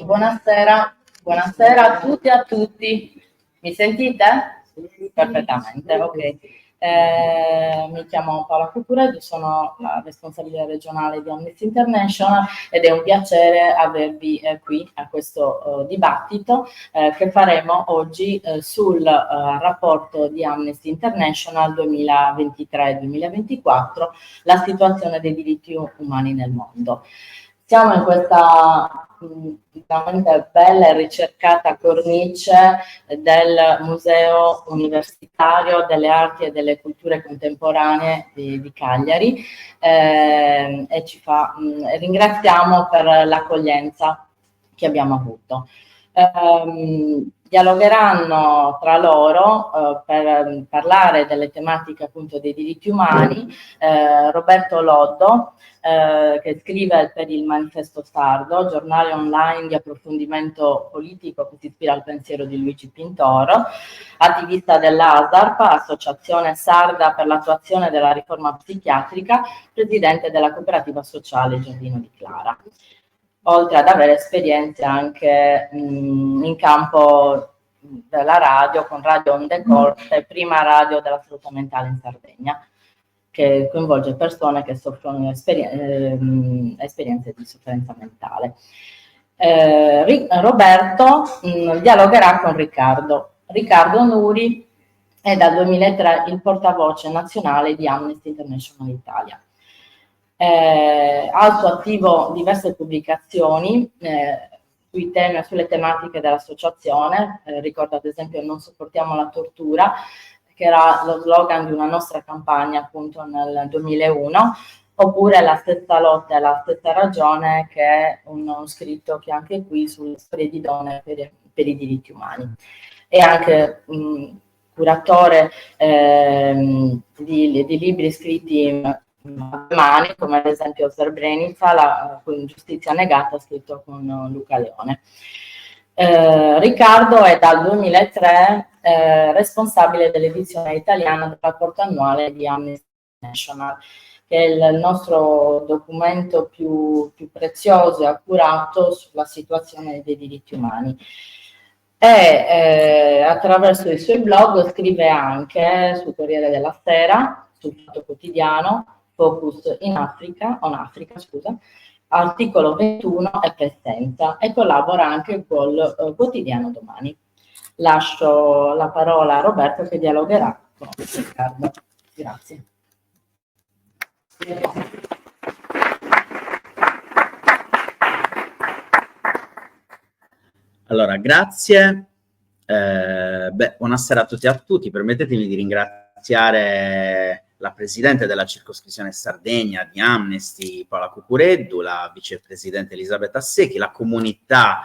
Buonasera, buonasera a tutti e a tutti. Mi sentite? Perfettamente, ok. Mi chiamo Paola Cucureddu, sono la responsabile regionale di Amnesty International ed è un piacere avervi qui a questo dibattito che faremo oggi sul rapporto di Amnesty International 2023-2024, la situazione dei diritti umani nel mondo. Siamo in questa veramente bella e ricercata cornice del Museo Universitario delle Arti e delle Culture Contemporanee di Cagliari e ringraziamo per l'accoglienza che abbiamo avuto. Dialogheranno tra loro per parlare delle tematiche appunto dei diritti umani Roberto Loddo, che scrive per il Manifesto Sardo, giornale online di approfondimento politico che si ispira al pensiero di Luigi Pintoro, attivista dell'ASARP, Associazione Sarda per l'attuazione della riforma psichiatrica, presidente della cooperativa sociale Giardino di Clara, oltre ad avere esperienze anche in campo della radio, con Radio Onde Corte, prima radio della salute mentale in Sardegna, che coinvolge persone che soffrono esperienze di sofferenza mentale. Roberto dialogherà con Riccardo Nuri è dal 2003 il portavoce nazionale di Amnesty International Italia. Ha al suo attivo diverse pubblicazioni sui temi e sulle tematiche dell'associazione, ricordo ad esempio Non sopportiamo la tortura, che era lo slogan di una nostra campagna appunto nel 2001, oppure La stessa lotta e la stessa ragione, che è uno scritto che anche qui sulle storie di donne per i diritti umani. È anche curatore di libri scritti mani, come ad esempio Srebrenica, la Giustizia negata, scritto con Luca Leone. Riccardo è dal 2003 responsabile dell'edizione italiana del rapporto annuale di Amnesty International, che è il nostro documento più prezioso e accurato sulla situazione dei diritti umani. E attraverso i suoi blog scrive anche sul Corriere della Sera, sul Fatto Quotidiano, Focus in Africa, Articolo 21 e Presenza, e collabora anche col quotidiano Domani. Lascio la parola a Roberto che dialogherà con Riccardo. Grazie. Allora, grazie. Buonasera a tutti e a tutti. Permettetemi di ringraziare la Presidente della Circoscrizione Sardegna di Amnesty, Paola Cucureddu, la Vicepresidente Elisabetta Secchi, la comunità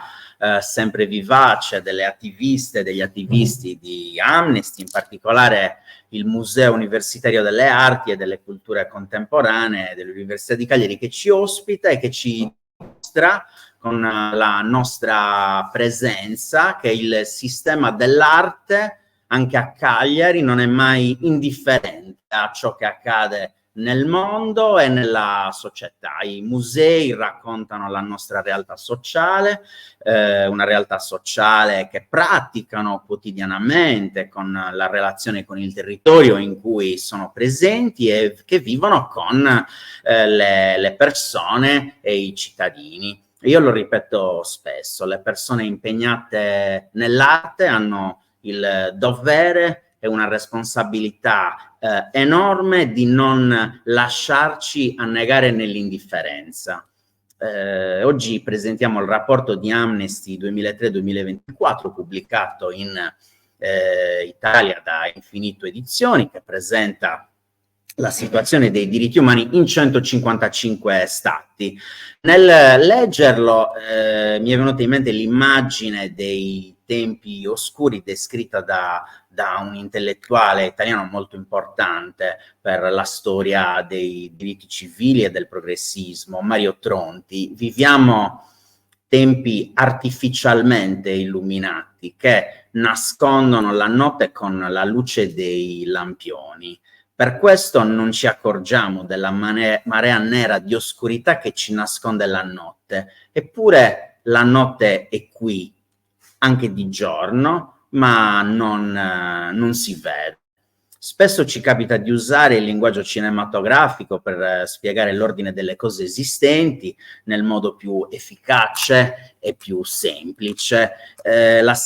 sempre vivace delle attiviste e degli attivisti di Amnesty, in particolare il Museo Universitario delle Arti e delle Culture Contemporanee dell'Università di Cagliari, che ci ospita e che ci mostra con la nostra presenza che il sistema dell'arte anche a Cagliari non è mai indifferente a ciò che accade nel mondo e nella società. I musei raccontano la nostra realtà sociale, una realtà sociale che praticano quotidianamente con la relazione con il territorio in cui sono presenti e che vivono con le persone e i cittadini. Io lo ripeto spesso, le persone impegnate nell'arte hanno il dovere e una responsabilità enorme di non lasciarci annegare nell'indifferenza. Oggi presentiamo il rapporto di Amnesty 2003-2024 pubblicato in Italia da Infinito Edizioni, che presenta la situazione dei diritti umani in 155 stati. Nel leggerlo mi è venuta in mente l'immagine dei tempi oscuri descritta da un intellettuale italiano molto importante per la storia dei diritti civili e del progressismo, Mario Tronti. Viviamo tempi artificialmente illuminati che nascondono la notte con la luce dei lampioni. Per questo non ci accorgiamo della marea nera di oscurità che ci nasconde la notte. Eppure la notte è qui, anche di giorno, ma non si vede. Spesso ci capita di usare il linguaggio cinematografico per spiegare l'ordine delle cose esistenti nel modo più efficace e più semplice,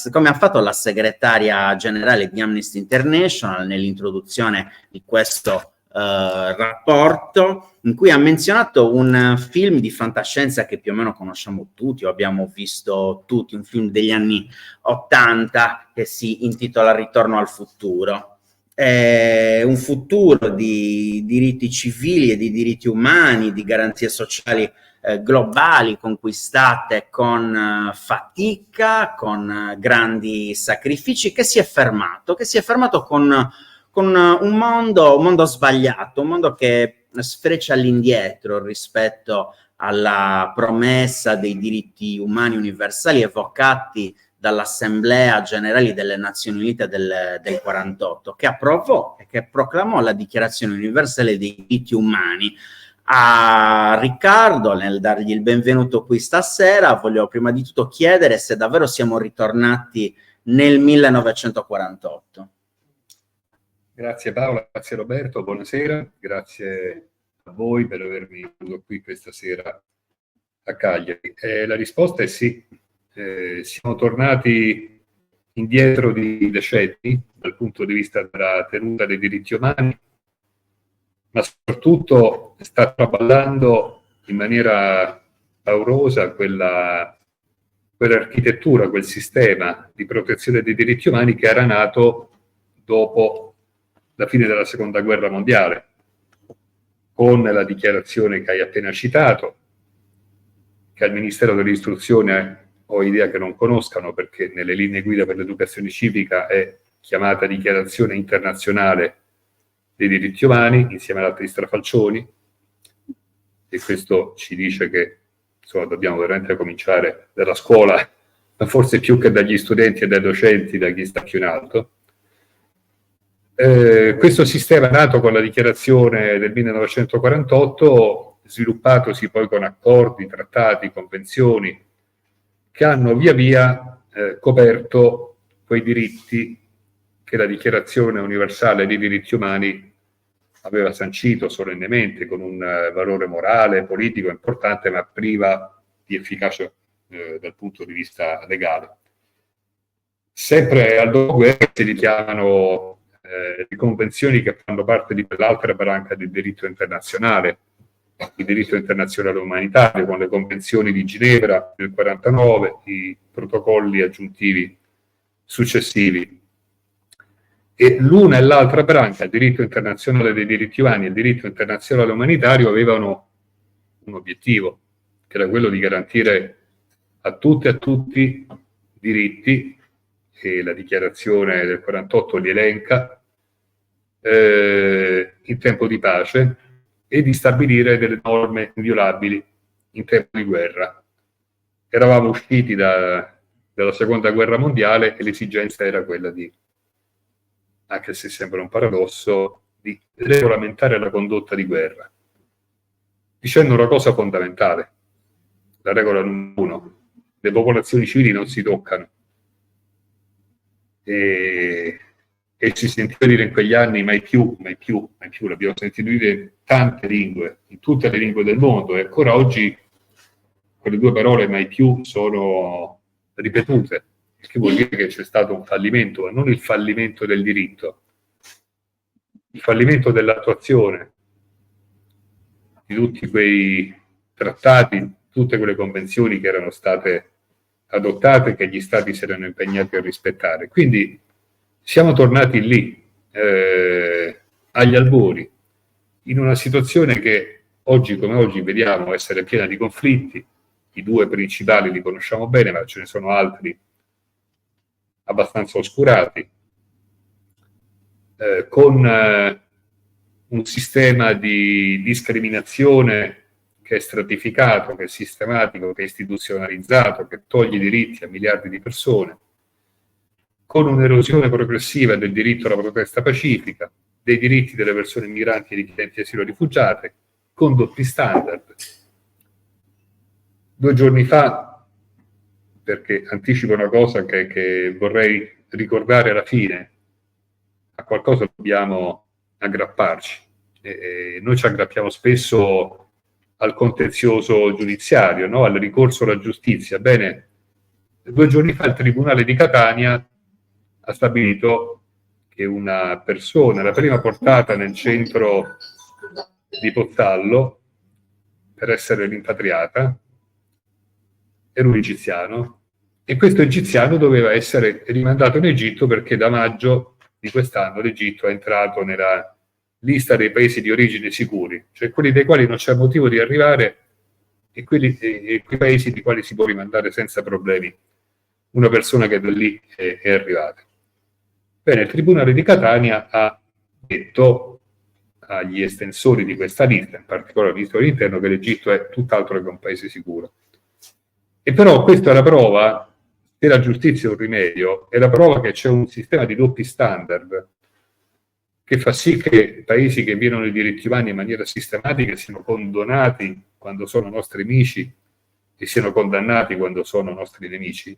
come ha fatto la segretaria generale di Amnesty International nell'introduzione di questo rapporto, in cui ha menzionato un film di fantascienza che più o meno conosciamo tutti o abbiamo visto tutti, un film degli anni *80 che si intitola Ritorno al futuro. Un futuro di diritti civili e di diritti umani, di garanzie sociali globali conquistate con fatica, con grandi sacrifici, che si è fermato con un mondo sbagliato, un mondo che sfreccia all'indietro rispetto alla promessa dei diritti umani universali evocati dall'Assemblea Generale delle Nazioni Unite del 48, che approvò e che proclamò la Dichiarazione Universale dei Diritti Umani. A Riccardo, nel dargli il benvenuto qui stasera, voglio prima di tutto chiedere se davvero siamo ritornati nel 1948. Grazie Paola, grazie Roberto, buonasera, grazie a voi per avermi avuto qui questa sera a Cagliari. La risposta è sì. Siamo tornati indietro di decenni dal punto di vista della tenuta dei diritti umani, ma soprattutto sta traballando in maniera paurosa quell'architettura, quel sistema di protezione dei diritti umani che era nato dopo la fine della Seconda Guerra Mondiale, con la dichiarazione che hai appena citato, che al Ministero dell'Istruzione ho idea che non conoscano, perché nelle linee guida per l'educazione civica è chiamata Dichiarazione Internazionale dei Diritti Umani, insieme ad altri strafalcioni, e questo ci dice che insomma, dobbiamo veramente cominciare dalla scuola, ma forse più che dagli studenti e dai docenti, da chi sta più in alto. Questo sistema è nato con la dichiarazione del 1948, sviluppatosi poi con accordi, trattati, convenzioni, che hanno via via coperto quei diritti che la Dichiarazione Universale dei Diritti Umani aveva sancito solennemente, con un valore morale, politico importante, ma priva di efficacia dal punto di vista legale. Sempre al dopoguerra si richiamano le convenzioni che fanno parte di quell'altra branca del diritto internazionale, il diritto internazionale umanitario, con le convenzioni di Ginevra nel 1949, i protocolli aggiuntivi successivi. E l'una e l'altra branca, il diritto internazionale dei diritti umani e il diritto internazionale umanitario, avevano un obiettivo, che era quello di garantire a tutte e a tutti diritti, e la dichiarazione del 48 li elenca, in tempo di pace, e di stabilire delle norme inviolabili in tempo di guerra. Eravamo usciti dalla Seconda Guerra Mondiale e l'esigenza era quella di, anche se sembra un paradosso, di regolamentare la condotta di guerra, dicendo una cosa fondamentale, la regola numero 1: le popolazioni civili non si toccano. E ci sentiva dire in quegli anni mai più, l'abbiamo sentito dire in tante lingue, in tutte le lingue del mondo, e ancora oggi quelle due parole mai più sono ripetute, il che vuol dire che c'è stato un fallimento, ma non il fallimento del diritto, il fallimento dell'attuazione di tutti quei trattati, tutte quelle convenzioni che erano state adottate, che gli stati si erano impegnati a rispettare. Quindi siamo tornati lì, agli albori, in una situazione che oggi come oggi vediamo essere piena di conflitti. I due principali li conosciamo bene, ma ce ne sono altri abbastanza oscurati, con un sistema di discriminazione che è stratificato, che è sistematico, che è istituzionalizzato, che toglie i diritti a miliardi di persone, con un'erosione progressiva del diritto alla protesta pacifica, dei diritti delle persone migranti e richiedenti asilo rifugiate, con doppi standard. 2 giorni fa, perché anticipo una cosa che vorrei ricordare alla fine, a qualcosa dobbiamo aggrapparci. Noi ci aggrappiamo spesso al contenzioso giudiziario, no? Al ricorso alla giustizia. Bene, 2 giorni fa il Tribunale di Catania ha stabilito che una persona, la prima portata nel centro di Pozzallo per essere rimpatriata, era un egiziano, e questo egiziano doveva essere rimandato in Egitto perché da maggio di quest'anno l'Egitto è entrato nella lista dei paesi di origine sicuri, cioè quelli dei quali non c'è motivo di arrivare e quei paesi dei quali si può rimandare senza problemi una persona che da lì è arrivata. Bene, il Tribunale di Catania ha detto agli estensori di questa lista, in particolare al Ministro dell'Interno, che l'Egitto è tutt'altro che un paese sicuro. E però questa è la prova, se la giustizia è un rimedio, è la prova che c'è un sistema di doppi standard che fa sì che paesi che violano i diritti umani in maniera sistematica siano condonati quando sono nostri amici e siano condannati quando sono nostri nemici,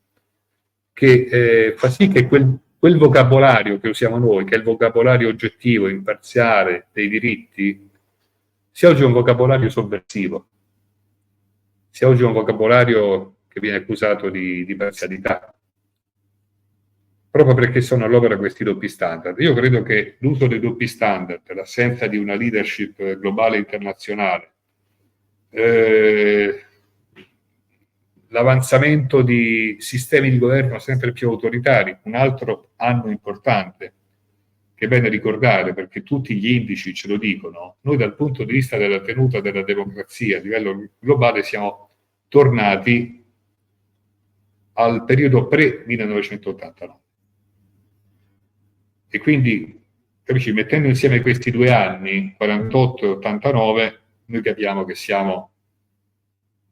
che fa sì che quel vocabolario che usiamo noi, che è il vocabolario oggettivo, imparziale dei diritti, sia oggi un vocabolario sovversivo, sia oggi un vocabolario che viene accusato di parzialità, proprio perché sono all'opera questi doppi standard. Io credo che l'uso dei doppi standard, l'assenza di una leadership globale internazionale, l'avanzamento di sistemi di governo sempre più autoritari, un altro anno importante che è bene ricordare perché tutti gli indici ce lo dicono, noi dal punto di vista della tenuta della democrazia a livello globale siamo tornati al periodo pre-1989. E quindi, capisci, mettendo insieme questi 2 anni, 48 e 89, noi capiamo che siamo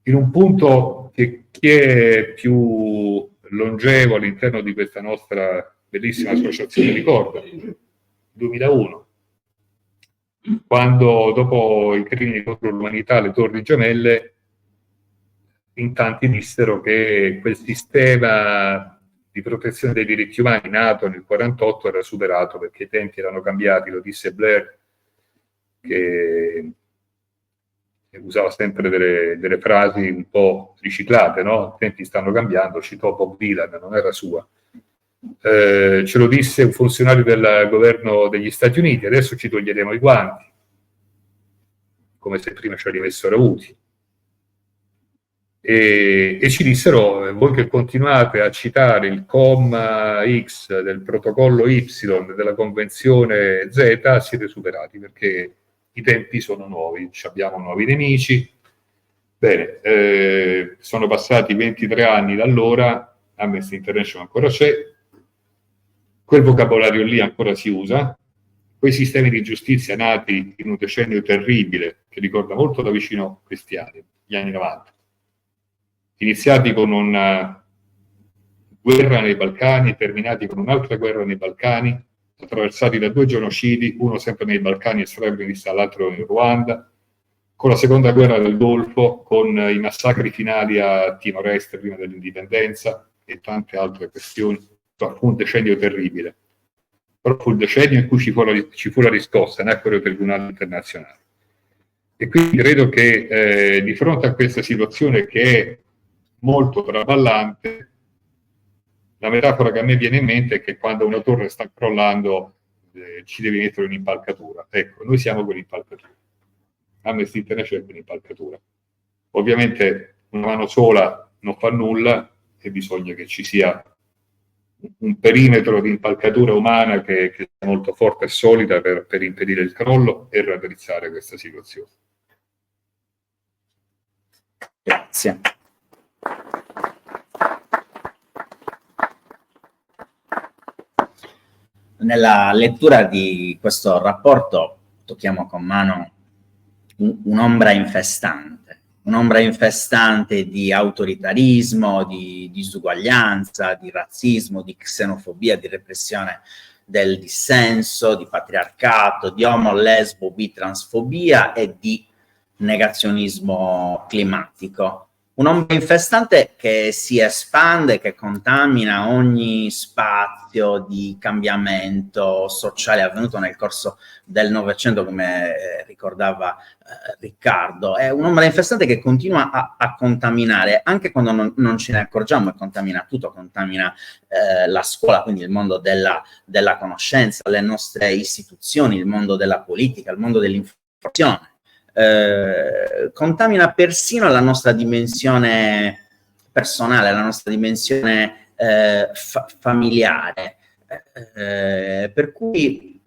in un punto che chi è più longevo all'interno di questa nostra bellissima associazione ricorda, 2001, quando dopo i crimini contro l'umanità, le Torri Gemelle, in tanti dissero che quel sistema di protezione dei diritti umani nato nel 1948 era superato perché i tempi erano cambiati, lo disse Blair, che usava sempre delle frasi un po' riciclate, no? I tempi stanno cambiando, citò Bob Dylan, non era sua. Ce lo disse un funzionario del governo degli Stati Uniti, adesso ci toglieremo i guanti, come se prima ce li avessero avuti. E ci dissero, voi che continuate a citare il comma X del protocollo Y della convenzione Z, siete superati perché i tempi sono nuovi, abbiamo nuovi nemici. Bene, sono passati 23 anni da allora, Amnesty International ancora c'è, quel vocabolario lì ancora si usa, quei sistemi di giustizia nati in un decennio terribile che ricorda molto da vicino questi anni, gli anni 90. Iniziati con una guerra nei Balcani, terminati con un'altra guerra nei Balcani, attraversati da 2 genocidi, uno sempre nei Balcani e Srebrenica, l'altro in Ruanda, con la seconda guerra del Golfo, con i massacri finali a Timor-Est prima dell'indipendenza e tante altre questioni. Fu un decennio terribile. Però fu il decennio in cui ci fu la riscossa, nacquero i tribunali internazionali. E quindi credo che di fronte a questa situazione che è molto traballante, la metafora che a me viene in mente è che quando una torre sta crollando ci devi mettere un'impalcatura. Ecco, noi siamo quell'impalcatura. Amnesty International è quell'impalcatura. Ovviamente una mano sola non fa nulla e bisogna che ci sia un perimetro di impalcatura umana che sia molto forte e solida per impedire il crollo e raddrizzare questa situazione. Grazie. Nella lettura di questo rapporto tocchiamo con mano un'ombra infestante di autoritarismo, di disuguaglianza, di razzismo, di xenofobia, di repressione del dissenso, di patriarcato, di omo, lesbo, bi, transfobia e di negazionismo climatico. Un'ombra infestante che si espande, che contamina ogni spazio di cambiamento sociale avvenuto nel corso del Novecento, come ricordava Riccardo. È un'ombra infestante che continua a contaminare, anche quando non ce ne accorgiamo, e contamina tutto, contamina la scuola, quindi il mondo della conoscenza, le nostre istituzioni, il mondo della politica, il mondo dell'informazione. Contamina persino la nostra dimensione personale, la nostra dimensione familiare, per cui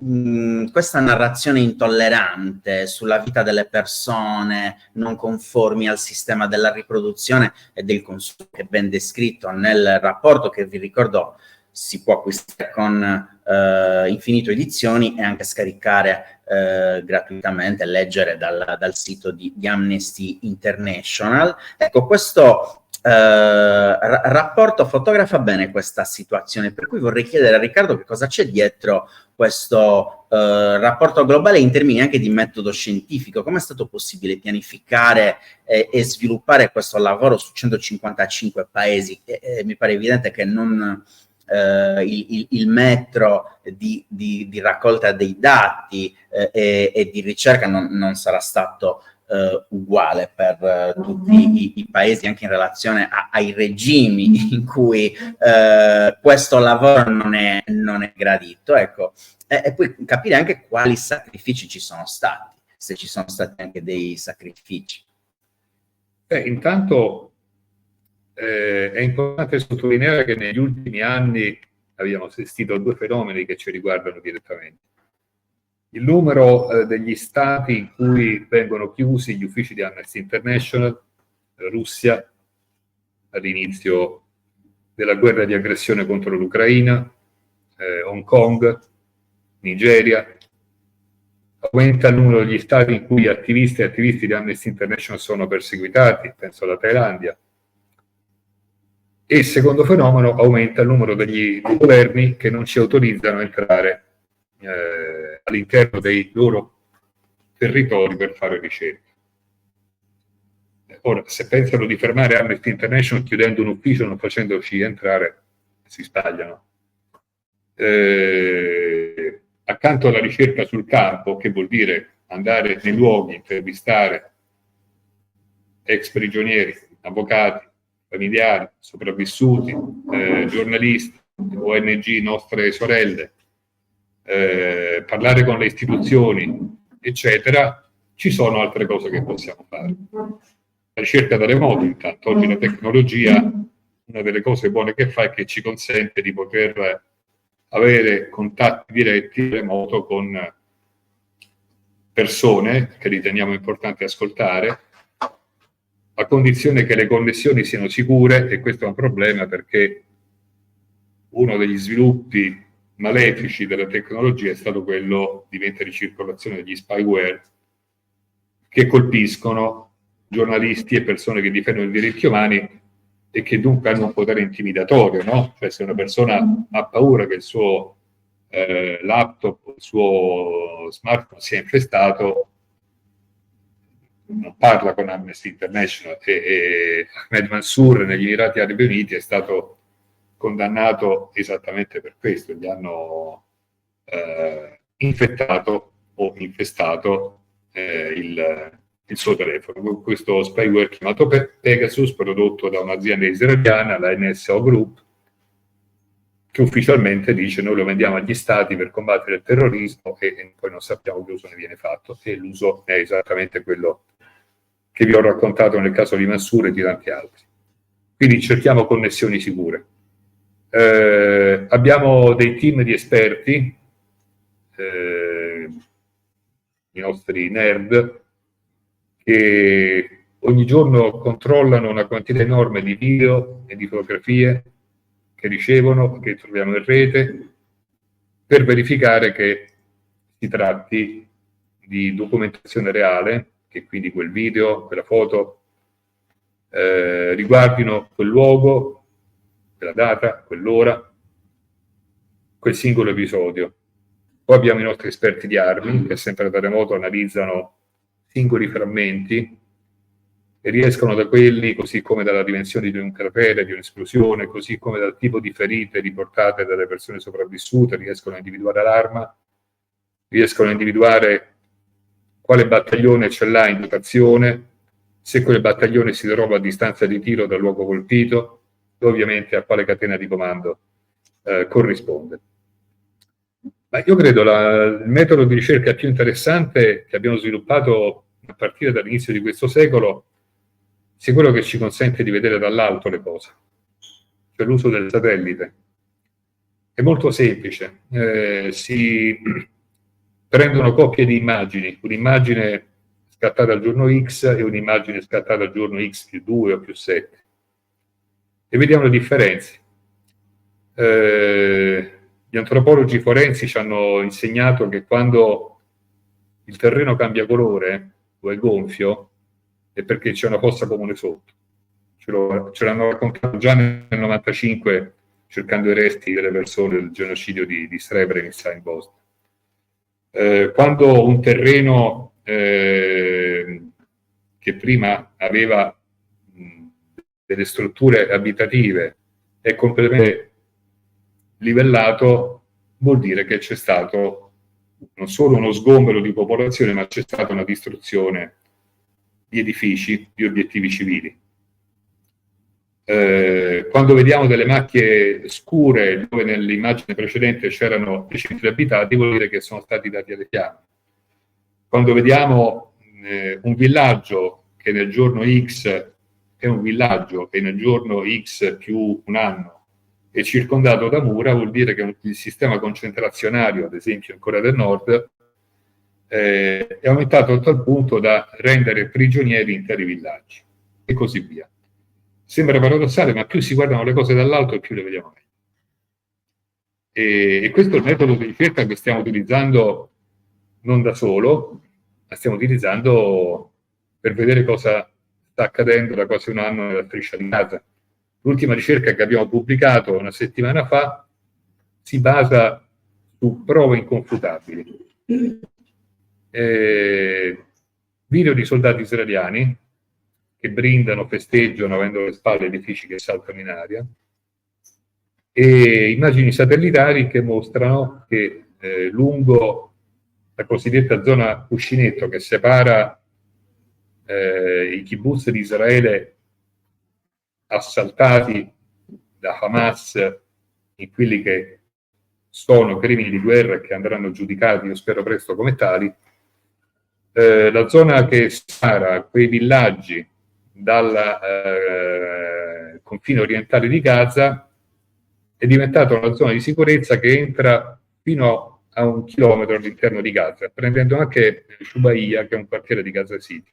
questa narrazione intollerante sulla vita delle persone non conformi al sistema della riproduzione e del consumo, che è ben descritto nel rapporto che vi ricordo si può acquistare con Infinito Edizioni e anche scaricare gratuitamente, leggere dal sito di Amnesty International. Ecco, questo rapporto fotografa bene questa situazione, per cui vorrei chiedere a Riccardo che cosa c'è dietro questo rapporto globale in termini anche di metodo scientifico. Come è stato possibile pianificare e sviluppare questo lavoro su 155 paesi? Mi pare evidente che il metro di raccolta dei dati e di ricerca non sarà stato uguale per tutti i paesi, anche in relazione ai regimi in cui questo lavoro non è gradito, ecco, e poi capire anche quali sacrifici ci sono stati, se ci sono stati anche dei sacrifici. Intanto è importante sottolineare che negli ultimi anni abbiamo assistito a due fenomeni che ci riguardano direttamente. Il numero degli stati in cui vengono chiusi gli uffici di Amnesty International, Russia all'inizio della guerra di aggressione contro l'Ucraina, Hong Kong, Nigeria. Aumenta il numero degli stati in cui attivisti e attivisti di Amnesty International sono perseguitati, penso alla Thailandia. E il secondo fenomeno, aumenta il numero degli governi che non ci autorizzano a entrare all'interno dei loro territori per fare ricerca. Ora, se pensano di fermare Amnesty International chiudendo un ufficio, non facendoci entrare, si sbagliano. Accanto alla ricerca sul campo, che vuol dire andare nei luoghi, intervistare ex prigionieri, avvocati, familiari, sopravvissuti, giornalisti, ONG, nostre sorelle, parlare con le istituzioni, eccetera, ci sono altre cose che possiamo fare. La ricerca da remoto, intanto, oggi la tecnologia, una delle cose buone che fa è che ci consente di poter avere contatti diretti da remoto con persone che riteniamo importante ascoltare, a condizione che le connessioni siano sicure, e questo è un problema perché uno degli sviluppi malefici della tecnologia è stato quello di mettere in circolazione degli spyware che colpiscono giornalisti e persone che difendono i diritti umani e che dunque hanno un potere intimidatorio, no? Cioè, se una persona ha paura che il suo laptop, il suo smartphone sia infestato, non parla con Amnesty International. E Ahmed Mansour negli Emirati Arabi Uniti è stato condannato esattamente per questo. Gli hanno infettato o infestato il suo telefono con questo spyware chiamato Pegasus, prodotto da un'azienda israeliana, la NSO Group, che ufficialmente dice: noi lo vendiamo agli stati per combattere il terrorismo, e poi non sappiamo che uso ne viene fatto, e l'uso è esattamente quello che vi ho raccontato nel caso di Mansour e di tanti altri. Quindi cerchiamo connessioni sicure. Abbiamo dei team di esperti, i nostri nerd, che ogni giorno controllano una quantità enorme di video e di fotografie che ricevono, che troviamo in rete, per verificare che si tratti di documentazione reale, che quindi quel video, quella foto riguardino quel luogo, quella data, quell'ora, quel singolo episodio. Poi abbiamo i nostri esperti di armi che sempre da remoto analizzano singoli frammenti e riescono da quelli, così come dalla dimensione di un cratere, di un'esplosione, così come dal tipo di ferite riportate dalle persone sopravvissute, riescono a individuare l'arma, riescono a individuare quale battaglione ce l'ha in dotazione, se quel battaglione si trova a distanza di tiro dal luogo colpito e ovviamente a quale catena di comando corrisponde. Ma io credo il metodo di ricerca più interessante che abbiamo sviluppato a partire dall'inizio di questo secolo sia quello che ci consente di vedere dall'alto le cose, cioè l'uso del satellite. È molto semplice, si prendono coppie di immagini, un'immagine scattata al giorno X e un'immagine scattata al giorno X più 2 o più 7 e vediamo le differenze. Gli antropologi forensi ci hanno insegnato che quando il terreno cambia colore o è gonfio è perché c'è una fossa comune sotto. Ce l'hanno raccontato già nel 95 cercando i resti delle persone del genocidio di Srebrenica in Bosnia. Quando un terreno che prima aveva delle strutture abitative è completamente livellato, vuol dire che c'è stato non solo uno sgombero di popolazione, ma c'è stata una distruzione di edifici, di obiettivi civili. Quando vediamo delle macchie scure dove nell'immagine precedente c'erano dei centri abitati, vuol dire che sono stati dati alle fiamme. Quando vediamo un villaggio che nel giorno X è un villaggio che nel giorno X più un anno è circondato da mura, vuol dire che il sistema concentrazionario, ad esempio in Corea del Nord, è aumentato a tal punto da rendere prigionieri interi villaggi e così via. Sembra paradossale, ma più si guardano le cose dall'alto e più le vediamo meglio. E questo è il metodo di ricerca che stiamo utilizzando non da solo, ma stiamo utilizzando per vedere cosa sta accadendo da quasi un anno nella striscia di Gaza. L'ultima ricerca che abbiamo pubblicato una settimana fa si basa su prove inconfutabili. Video di soldati israeliani che brindano, festeggiano, avendo alle spalle edifici che saltano in aria, e immagini satellitari che mostrano che lungo la cosiddetta zona cuscinetto che separa i kibbutz di Israele assaltati da Hamas in quelli che sono crimini di guerra e che andranno giudicati, io spero presto, come tali, la zona che separa quei villaggi dal confine orientale di Gaza è diventata una zona di sicurezza che entra fino a 1 chilometro all'interno di Gaza, prendendo anche Shubaia, che è un quartiere di Gaza City.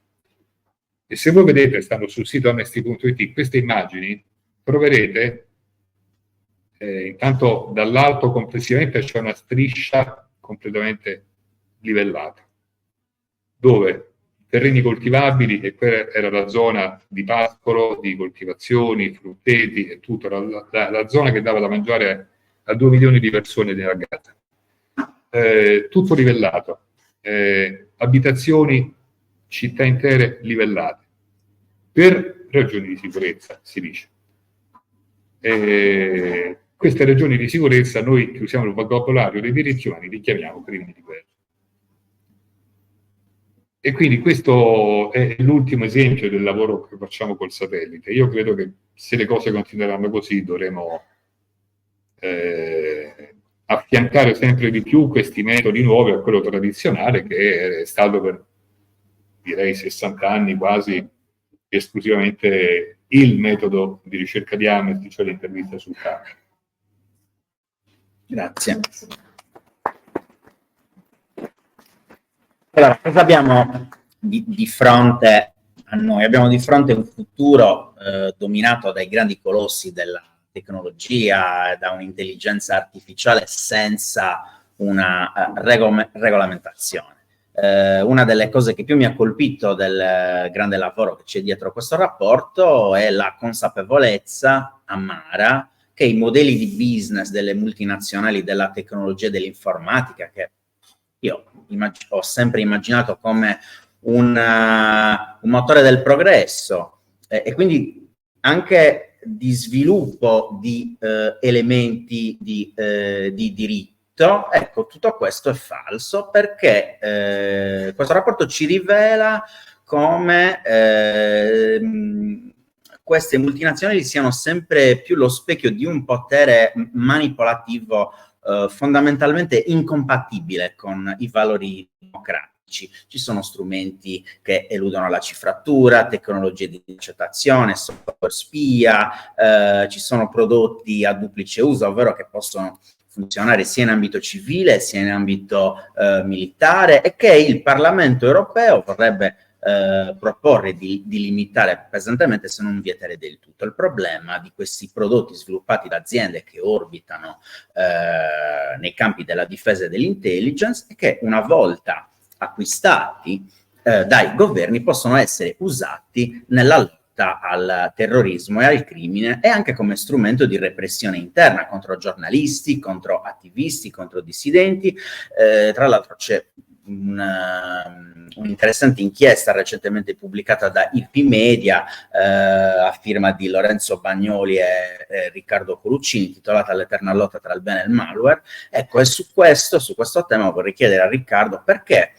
E se voi vedete, stando sul sito amnesty.it, queste immagini, troverete intanto dall'alto complessivamente c'è una striscia completamente livellata, dove terreni coltivabili, e quella era la zona di pascolo, di coltivazioni, frutteti e tutto, la zona che dava da mangiare a 2 milioni di persone nella Gaza. Tutto livellato, abitazioni, città intere livellate, per ragioni di sicurezza, si dice. Queste ragioni di sicurezza noi, che usiamo il vocabolario dei diritti umani, li chiamiamo crimini di guerra. E quindi questo è l'ultimo esempio del lavoro che facciamo col satellite. Io credo che se le cose continueranno così dovremo affiancare sempre di più questi metodi nuovi a quello tradizionale, che è stato per, direi, 60 anni quasi esclusivamente il metodo di ricerca di Amnesty, cioè l'intervista sul campo. Grazie. Allora, cosa abbiamo di fronte a noi? Abbiamo di fronte un futuro dominato dai grandi colossi della tecnologia, da un'intelligenza artificiale senza una regolamentazione. Una delle cose che più mi ha colpito del grande lavoro che c'è dietro questo rapporto è la consapevolezza amara che i modelli di business delle multinazionali della tecnologia e dell'informatica, che io ho sempre immaginato come un motore del progresso, e quindi anche di sviluppo di elementi di diritto. Ecco, tutto questo è falso, perché questo rapporto ci rivela come queste multinazionali siano sempre più lo specchio di un potere manipolativo fondamentalmente incompatibile con i valori democratici. Ci sono strumenti che eludono la cifratura, tecnologie di intercettazione, software spia, ci sono prodotti a duplice uso, ovvero che possono funzionare sia in ambito civile sia in ambito militare, e che il Parlamento europeo vorrebbe proporre di limitare pesantemente, se non vietare del tutto. Il problema di questi prodotti sviluppati da aziende che orbitano nei campi della difesa e dell'intelligence è che, una volta acquistati dai governi, possono essere usati nella lotta al terrorismo e al crimine, e anche come strumento di repressione interna contro giornalisti, contro attivisti, contro dissidenti. Tra l'altro c'è un'interessante inchiesta recentemente pubblicata da IP Media a firma di Lorenzo Bagnoli e Riccardo Coluccini, intitolata L'eterna lotta tra il bene e il malware. Ecco, e su questo tema vorrei chiedere a Riccardo perché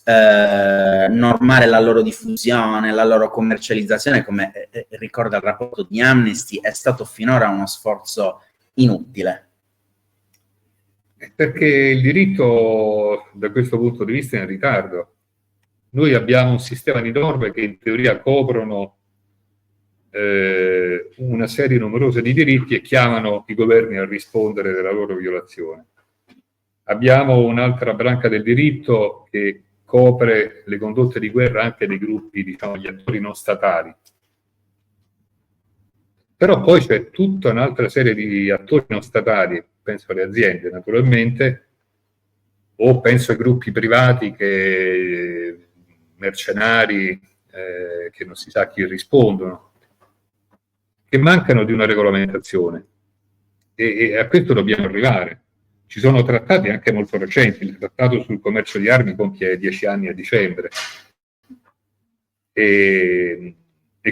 normare la loro diffusione, la loro commercializzazione, come ricorda il rapporto di Amnesty, è stato finora uno sforzo inutile. Perché il diritto, da questo punto di vista, è in ritardo. Noi abbiamo un sistema di norme che in teoria coprono una serie numerosa di diritti e chiamano i governi a rispondere della loro violazione. Abbiamo un'altra branca del diritto che copre le condotte di guerra anche dei gruppi, diciamo, gli attori non statali. Però poi c'è tutta un'altra serie di attori non statali, penso alle aziende naturalmente, o penso ai gruppi privati mercenari che non si sa a chi rispondono, che mancano di una regolamentazione, e a questo dobbiamo arrivare. Ci sono trattati anche molto recenti, il trattato sul commercio di armi compie 10 anni a dicembre, e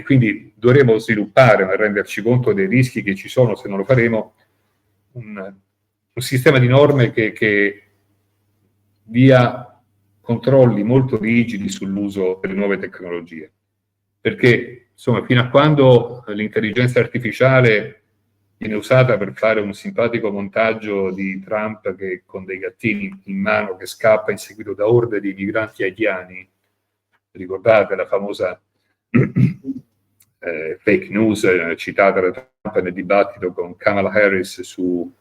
quindi dovremo sviluppare, ma renderci conto dei rischi che ci sono se non lo faremo, un sistema di norme che dia controlli molto rigidi sull'uso delle nuove tecnologie. Perché, insomma, fino a quando l'intelligenza artificiale viene usata per fare un simpatico montaggio di Trump che con dei gattini in mano che scappa inseguito da orde di migranti haitiani, ricordate la famosa fake news citata da Trump nel dibattito con Kamala Harris su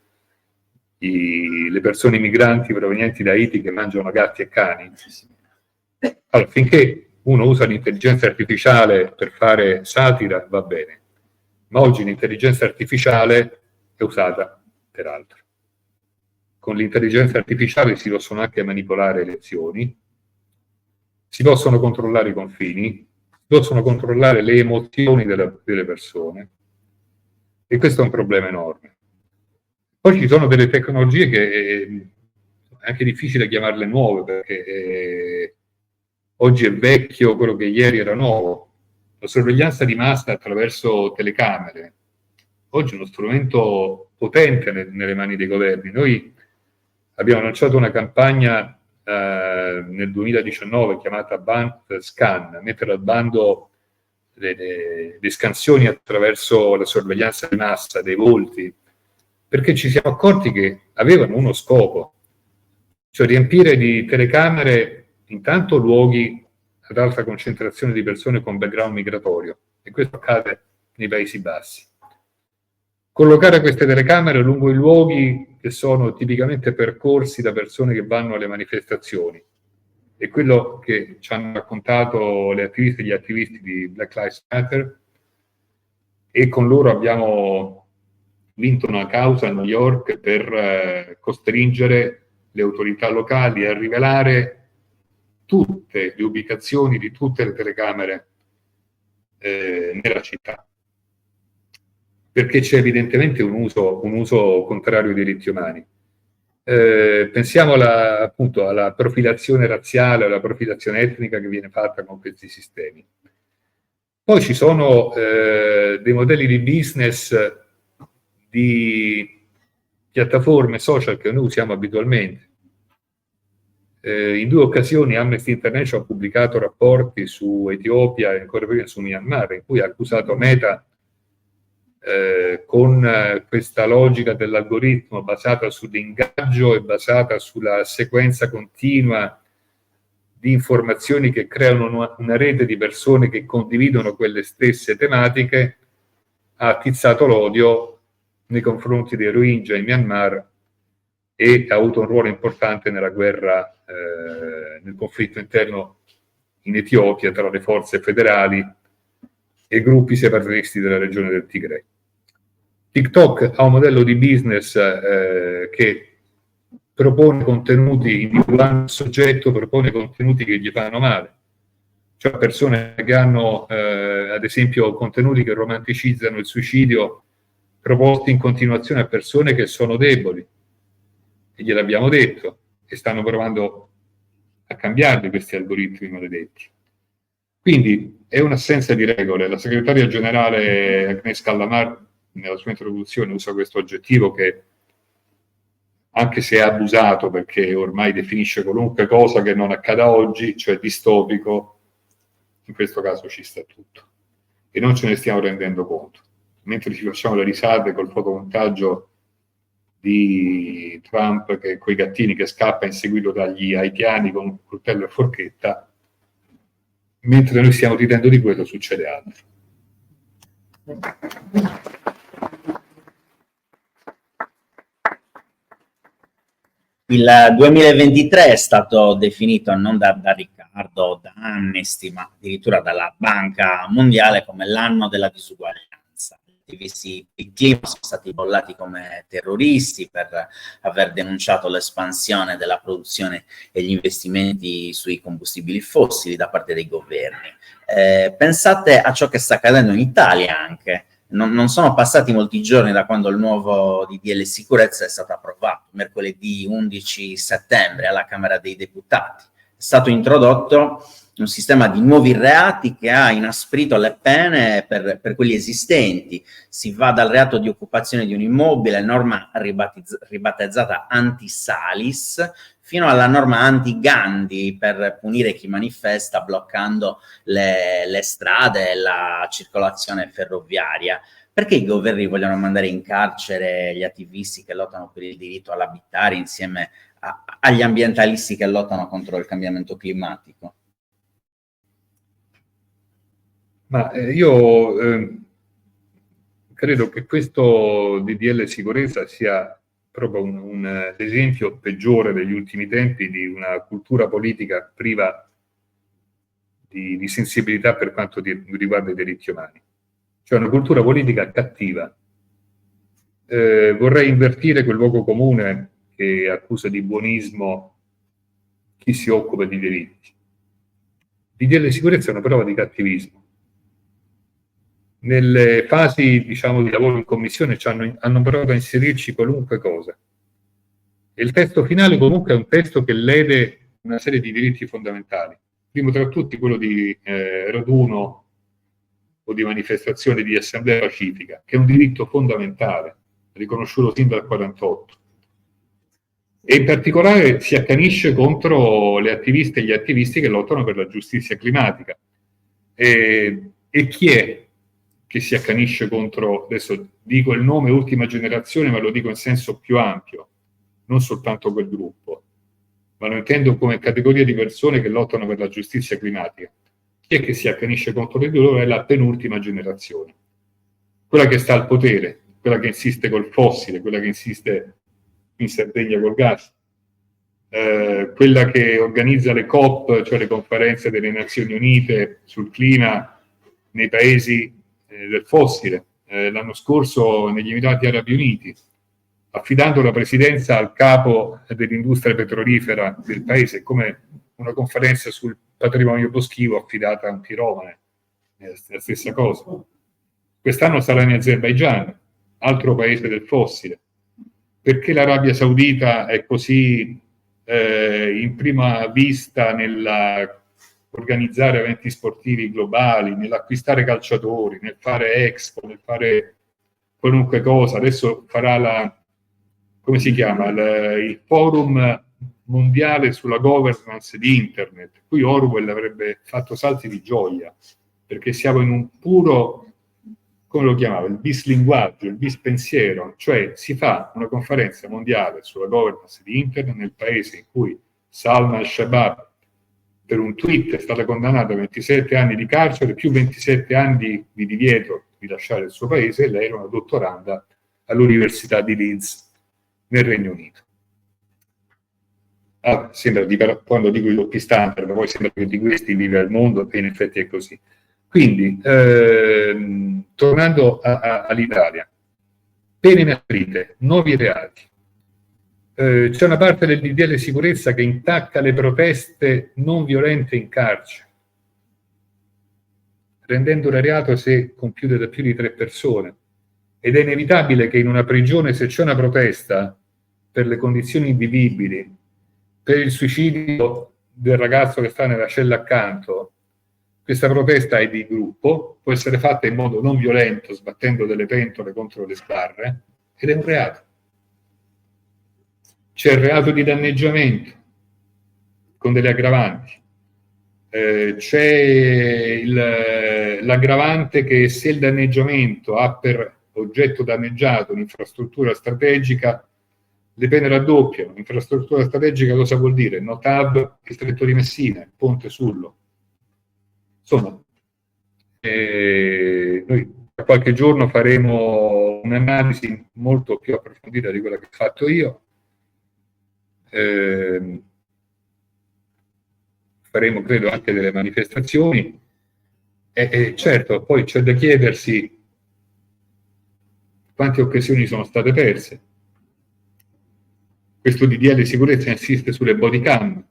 le persone migranti provenienti da Haiti che mangiano gatti e cani. Allora, finché uno usa l'intelligenza artificiale per fare satira, va bene. Ma oggi l'intelligenza artificiale è usata per altro. Con l'intelligenza artificiale si possono anche manipolare elezioni, si possono controllare i confini, si possono controllare le emozioni delle persone, e questo è un problema enorme. Poi ci sono delle tecnologie che è anche difficile chiamarle nuove, perché oggi è vecchio quello che ieri era nuovo. La sorveglianza di massa attraverso telecamere oggi è uno strumento potente nelle mani dei governi. Noi abbiamo lanciato una campagna nel 2019 chiamata Band Scan, mettere al bando le scansioni attraverso la sorveglianza di massa dei volti, perché ci siamo accorti che avevano uno scopo, cioè riempire di telecamere intanto luoghi ad alta concentrazione di persone con background migratorio, e questo accade nei Paesi Bassi. Collocare queste telecamere lungo i luoghi che sono tipicamente percorsi da persone che vanno alle manifestazioni, e quello che ci hanno raccontato le attiviste e gli attivisti di Black Lives Matter, e con loro abbiamo vinto una causa a New York per costringere le autorità locali a rivelare tutte le ubicazioni di tutte le telecamere nella città. perché c'è evidentemente un uso contrario dei diritti umani. Pensiamo appunto alla profilazione razziale, alla profilazione etnica che viene fatta con questi sistemi. Poi ci sono dei modelli di business di piattaforme social che noi usiamo abitualmente. In 2 occasioni Amnesty International ha pubblicato rapporti su Etiopia e ancora prima su Myanmar, in cui ha accusato Meta con questa logica dell'algoritmo basata sull'ingaggio e basata sulla sequenza continua di informazioni che creano una rete di persone che condividono quelle stesse tematiche, ha attizzato l'odio nei confronti dei Rohingya in Myanmar e ha avuto un ruolo importante nella guerra, nel conflitto interno in Etiopia tra le forze federali e gruppi separatisti della regione del Tigray. TikTok ha un modello di business che propone contenuti, individuando il soggetto, propone contenuti che gli fanno male. Cioè persone che hanno, ad esempio, contenuti che romanticizzano il suicidio proposti in continuazione a persone che sono deboli. E gliel'abbiamo detto, e stanno provando a cambiarli questi algoritmi maledetti. Quindi è un'assenza di regole. La segretaria generale Agnes Callamard nella sua introduzione usa questo aggettivo che, anche se è abusato perché ormai definisce qualunque cosa che non accada oggi, cioè distopico, in questo caso ci sta tutto. E non ce ne stiamo rendendo conto. Mentre ci facciamo le risate col fotomontaggio di Trump che coi gattini che scappa inseguito dagli haitiani con un coltello e forchetta, mentre noi stiamo ridendo di quello succede altro. Il 2023 è stato definito non da Riccardo, da Amnesty, ma addirittura dalla Banca Mondiale come l'anno della disuguaglianza. Gli attivisti del clima sono stati bollati come terroristi per aver denunciato l'espansione della produzione e gli investimenti sui combustibili fossili da parte dei governi. Pensate a ciò che sta accadendo in Italia anche. Non sono passati molti giorni da quando il nuovo DDL sicurezza è stato approvato, mercoledì 11 settembre alla Camera dei Deputati. È stato introdotto un sistema di nuovi reati che ha inasprito le pene per quelli esistenti. Si va dal reato di occupazione di un immobile, norma ribattezzata anti-Salis, fino alla norma anti-Gandhi per punire chi manifesta bloccando le strade e la circolazione ferroviaria. Perché i governi vogliono mandare in carcere gli attivisti che lottano per il diritto all'abitare insieme agli ambientalisti che lottano contro il cambiamento climatico? Ma io credo che questo DDL sicurezza sia proprio un esempio peggiore degli ultimi tempi di una cultura politica priva di sensibilità per quanto riguarda i diritti umani. Cioè una cultura politica cattiva. Vorrei invertire quel luogo comune che accusa di buonismo chi si occupa di diritti. Il DDL sicurezza è una prova di cattivismo. Nelle fasi, diciamo, di lavoro in commissione hanno provato a inserirci qualunque cosa. E il testo finale comunque è un testo che lede una serie di diritti fondamentali. Primo tra tutti quello di raduno o di manifestazione di assemblea pacifica, che è un diritto fondamentale, riconosciuto sin dal 1948. E in particolare si accanisce contro le attiviste e gli attivisti che lottano per la giustizia climatica. E chi è che si accanisce contro, adesso dico il nome Ultima Generazione, ma lo dico in senso più ampio, non soltanto quel gruppo, ma lo intendo come categoria di persone che lottano per la giustizia climatica. Chi è che si accanisce contro di loro? È la penultima generazione, quella che sta al potere, quella che insiste col fossile, quella che insiste in Sardegna col gas, quella che organizza le COP, cioè le conferenze delle Nazioni Unite sul clima nei paesi del fossile, l'anno scorso negli Emirati Arabi Uniti, affidando la presidenza al capo dell'industria petrolifera del paese, come una conferenza sul patrimonio boschivo affidata a un piromane, è la stessa cosa. Quest'anno sarà in Azerbaigian, altro paese del fossile. Perché l'Arabia Saudita è così in prima vista nella organizzare eventi sportivi globali, nell'acquistare calciatori, nel fare Expo, nel fare qualunque cosa. Adesso farà come si chiama, il forum mondiale sulla governance di Internet. Qui Orwell avrebbe fatto salti di gioia, perché siamo in un puro, come lo chiamava, il bislinguaggio, il bispensiero, cioè si fa una conferenza mondiale sulla governance di Internet nel paese in cui Salman al-Shabaab per un tweet è stata condannata a 27 anni di carcere più 27 anni di divieto di lasciare il suo paese, e lei era una dottoranda all'Università di Leeds nel Regno Unito. Sembra quando dico i doppi standard, poi sembra che di questi vive al mondo, e in effetti è così. Quindi, tornando all'Italia, pene inaspite, nuovi reati. C'è una parte del DDL sicurezza che intacca le proteste non violente in carcere, rendendole reato se compiute da più di 3 persone. Ed è inevitabile che in una prigione, se c'è una protesta per le condizioni invivibili, per il suicidio del ragazzo che sta nella cella accanto, questa protesta è di gruppo, può essere fatta in modo non violento, sbattendo delle pentole contro le sbarre, ed è un reato. C'è il reato di danneggiamento, con delle aggravanti. C'è l'aggravante che se il danneggiamento ha per oggetto danneggiato un'infrastruttura strategica, le pene raddoppiano. Infrastruttura strategica cosa vuol dire? Notab, il Stretto di Messina, Ponte Sullo. Insomma, noi tra qualche giorno faremo un'analisi molto più approfondita di quella che ho fatto io. Faremo, credo, anche delle manifestazioni. E certo, poi c'è da chiedersi quante occasioni sono state perse. Questo DDL di sicurezza insiste sulle body cam.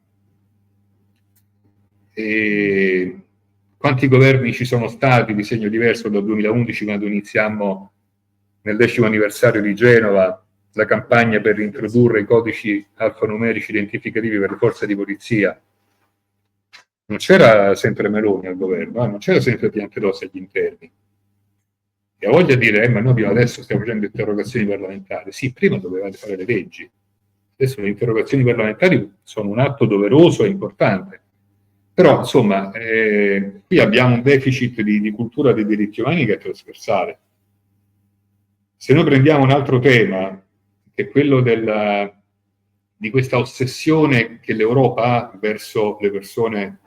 E quanti governi ci sono stati di segno diverso dal 2011, quando iniziammo nel 10° anniversario di Genova la campagna per introdurre i codici alfanumerici identificativi per le forze di polizia. Non c'era sempre Meloni al governo, non c'era sempre Piantedosi agli interni. E ha voglia di dire, ma noi adesso stiamo facendo interrogazioni parlamentari. Sì, prima dovevate fare le leggi. Adesso le interrogazioni parlamentari sono un atto doveroso e importante. Però, insomma, qui abbiamo un deficit di cultura dei diritti umani che è trasversale. Se noi prendiamo un altro tema, che è quello di questa ossessione che l'Europa ha verso le persone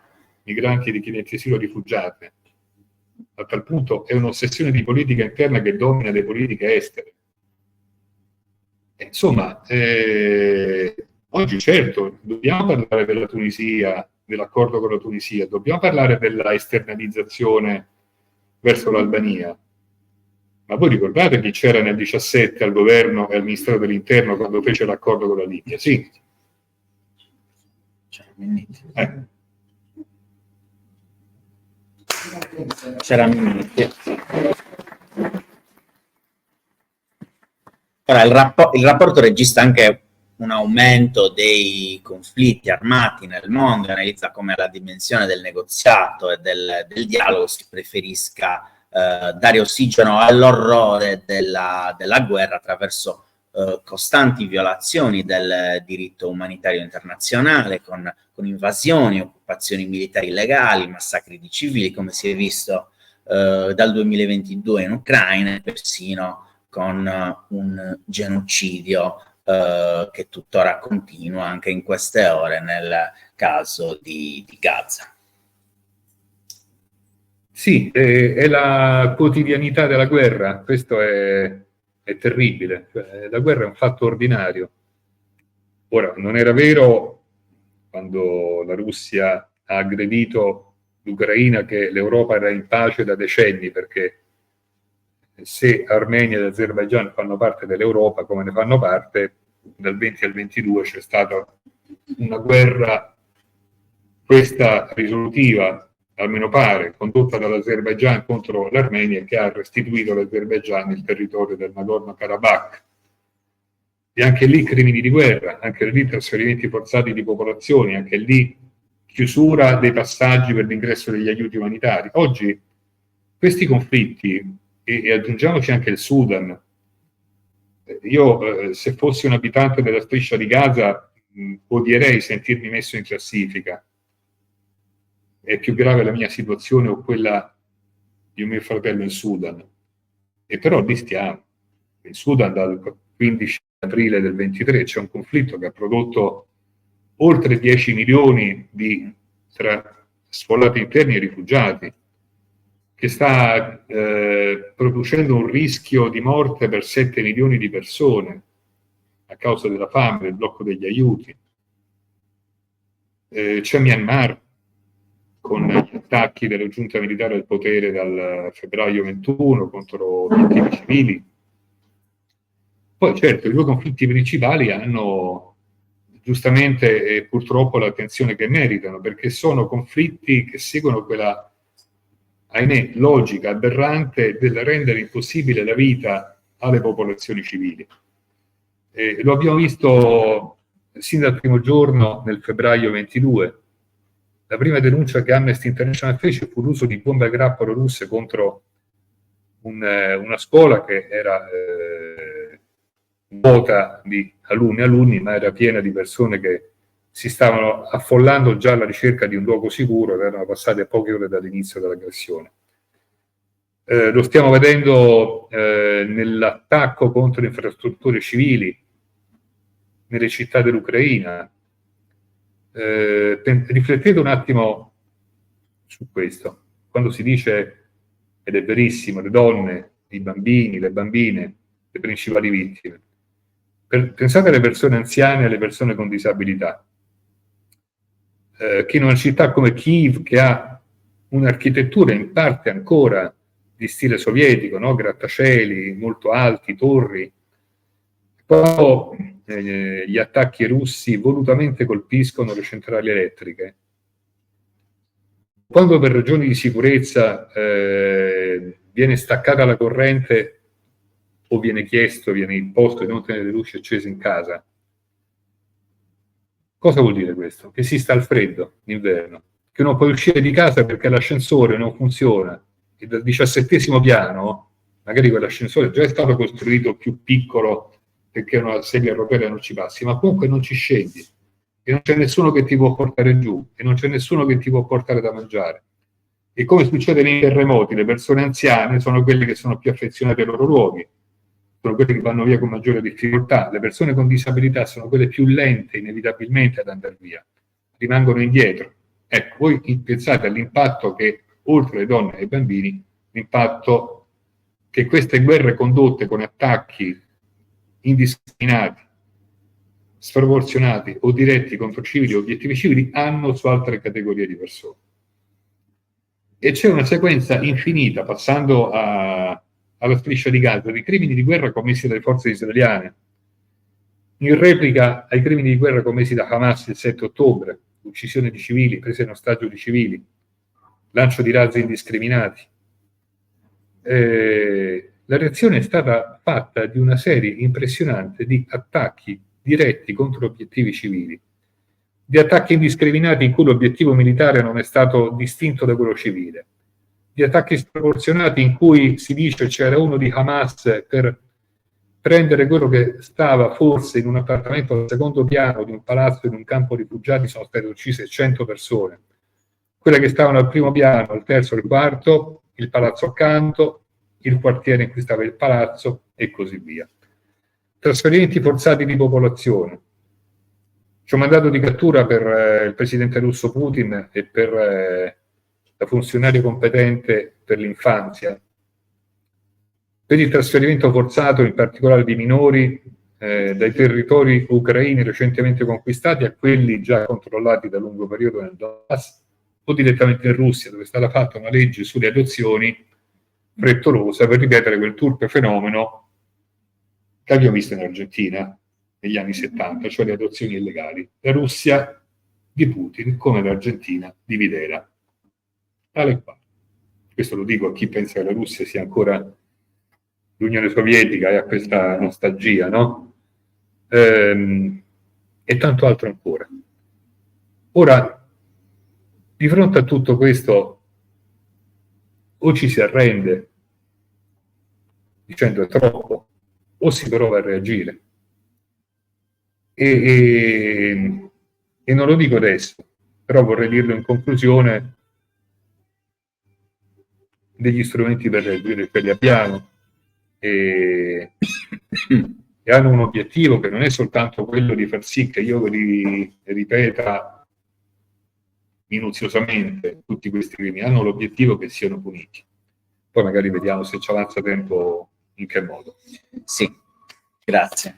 migranti, richiedenti asilo, rifugiate, a tal punto è un'ossessione di politica interna che domina le politiche estere. Insomma, oggi certo dobbiamo parlare della Tunisia, dell'accordo con la Tunisia, dobbiamo parlare della esternalizzazione verso l'Albania. Ma voi ricordate chi c'era nel 2017 al governo e al Ministero dell'Interno quando fece l'accordo con la Libia? Sì. C'era Minniti. Ora, il rapporto registra anche un aumento dei conflitti armati nel mondo, analizza come la dimensione del negoziato e del dialogo si preferisca dare ossigeno all'orrore della guerra attraverso costanti violazioni del diritto umanitario internazionale, con invasioni, occupazioni militari illegali, massacri di civili, come si è visto dal 2022 in Ucraina, e persino con un genocidio che tuttora continua anche in queste ore nel caso di Gaza. Sì, è la quotidianità della guerra, questo è terribile. Cioè, la guerra è un fatto ordinario. Ora, non era vero quando la Russia ha aggredito l'Ucraina che l'Europa era in pace da decenni, perché se Armenia ed Azerbaigian fanno parte dell'Europa, come ne fanno parte, dal 20 al 22 c'è stata una guerra, questa risolutiva, almeno pare, condotta dall'Azerbaigian contro l'Armenia, che ha restituito all'Azerbaigian il territorio del Nagorno-Karabakh. E anche lì crimini di guerra, anche lì trasferimenti forzati di popolazioni, anche lì chiusura dei passaggi per l'ingresso degli aiuti umanitari. Oggi questi conflitti, e aggiungiamoci anche il Sudan, io se fossi un abitante della striscia di Gaza odierei sentirmi messo in classifica. È più grave la mia situazione o quella di un mio fratello in Sudan. E però lì stiamo. In Sudan dal 15 aprile del 23 c'è un conflitto che ha prodotto oltre 10 milioni tra sfollati interni e rifugiati, che sta producendo un rischio di morte per 7 milioni di persone a causa della fame, del blocco degli aiuti. C'è Myanmar, con gli attacchi della giunta militare al potere dal febbraio 21 contro obiettivi civili. Poi certo i due conflitti principali hanno giustamente e purtroppo l'attenzione che meritano, perché sono conflitti che seguono quella, ahimè, logica aberrante del rendere impossibile la vita alle popolazioni civili. Lo abbiamo visto sin dal primo giorno nel febbraio 22. La prima denuncia che Amnesty International fece fu l'uso di bombe a grappolo russe contro una scuola che era vuota di alunni, ma era piena di persone che si stavano affollando già alla ricerca di un luogo sicuro ed erano passate poche ore dall'inizio dell'aggressione. Lo stiamo vedendo nell'attacco contro le infrastrutture civili nelle città dell'Ucraina. Riflettete un attimo su questo. Quando si dice, ed è verissimo, le donne, i bambini, le bambine, le principali vittime. Pensate alle persone anziane e alle persone con disabilità, che in una città come Kiev, che ha un'architettura in parte ancora di stile sovietico, no? Grattacieli molto alti, torri, poi gli attacchi russi volutamente colpiscono le centrali elettriche. Quando per ragioni di sicurezza viene staccata la corrente o viene imposto di non tenere le luci accese in casa, cosa vuol dire questo? Che si sta al freddo d'inverno, che non puoi uscire di casa perché l'ascensore non funziona e dal 17° piano, magari quell'ascensore già è stato costruito più piccolo perché una sedia a rotelle non ci passi, ma comunque non ci scendi e non c'è nessuno che ti può portare giù e non c'è nessuno che ti può portare da mangiare. E come succede nei terremoti, le persone anziane sono quelle che sono più affezionate ai loro luoghi, sono quelle che vanno via con maggiore difficoltà, le persone con disabilità sono quelle più lente inevitabilmente ad andare via, rimangono indietro. Ecco, voi pensate all'impatto che, oltre alle donne e ai bambini, l'impatto che queste guerre condotte con attacchi indiscriminati, sproporzionati o diretti contro civili o obiettivi civili hanno su altre categorie di persone. E c'è una sequenza infinita, passando alla striscia di Gaza, di crimini di guerra commessi dalle forze israeliane, in replica ai crimini di guerra commessi da Hamas il 7 ottobre, uccisione di civili, presa in ostaggio di civili, lancio di razzi indiscriminati. La reazione è stata fatta di una serie impressionante di attacchi diretti contro obiettivi civili, di attacchi indiscriminati in cui l'obiettivo militare non è stato distinto da quello civile, di attacchi sproporzionati in cui si dice c'era uno di Hamas per prendere quello che stava forse in un appartamento al secondo piano di un palazzo in un campo rifugiati, sono state uccise 100 persone, quelle che stavano al primo piano, al terzo e al quarto, il palazzo accanto, il quartiere in cui stava il palazzo e così via. Trasferimenti forzati di popolazione. C'è un mandato di cattura per il presidente russo Putin e per la funzionaria competente per l'infanzia, per il trasferimento forzato in particolare di minori dai territori ucraini recentemente conquistati a quelli già controllati da lungo periodo nel Donbass o direttamente in Russia, dove è stata fatta una legge sulle adozioni frettolosa per ripetere quel turpe fenomeno che abbiamo visto in Argentina negli anni 70, cioè le adozioni illegali. La Russia di Putin come l'Argentina di Videla. tale quale. Questo lo dico a chi pensa che la Russia sia ancora l'Unione Sovietica e a questa nostalgia, no? E tanto altro ancora. Ora, di fronte a tutto questo, o ci si arrende dicendo è troppo, o si prova a reagire. E non lo dico adesso, però vorrei dirlo in conclusione: degli strumenti per reagire che li abbiamo e hanno un obiettivo che non è soltanto quello di far sì che io li ripeta minuziosamente tutti questi crimini, hanno l'obiettivo che siano puniti. Poi magari vediamo, se ci avanza tempo, in che modo. Sì, grazie.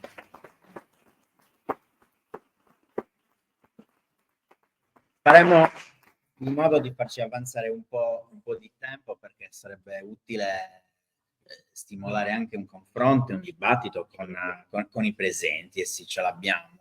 Faremo in modo di farci avanzare un po' di tempo, perché sarebbe utile stimolare anche un confronto, un dibattito con i presenti, e sì, ce l'abbiamo.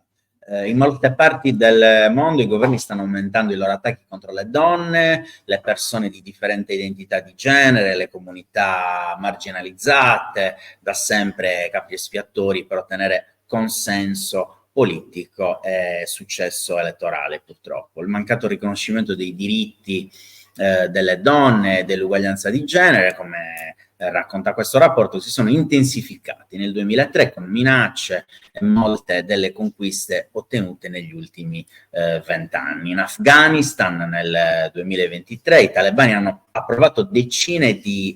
In molte parti del mondo i governi stanno aumentando i loro attacchi contro le donne, le persone di differente identità di genere, le comunità marginalizzate, da sempre capri espiatori per ottenere consenso politico e successo elettorale, purtroppo. Il mancato riconoscimento dei diritti delle donne e dell'uguaglianza di genere, come racconta questo rapporto, si sono intensificati nel 2003 con minacce e molte delle conquiste ottenute negli ultimi 20 anni. In Afghanistan nel 2023 i talebani hanno approvato decine di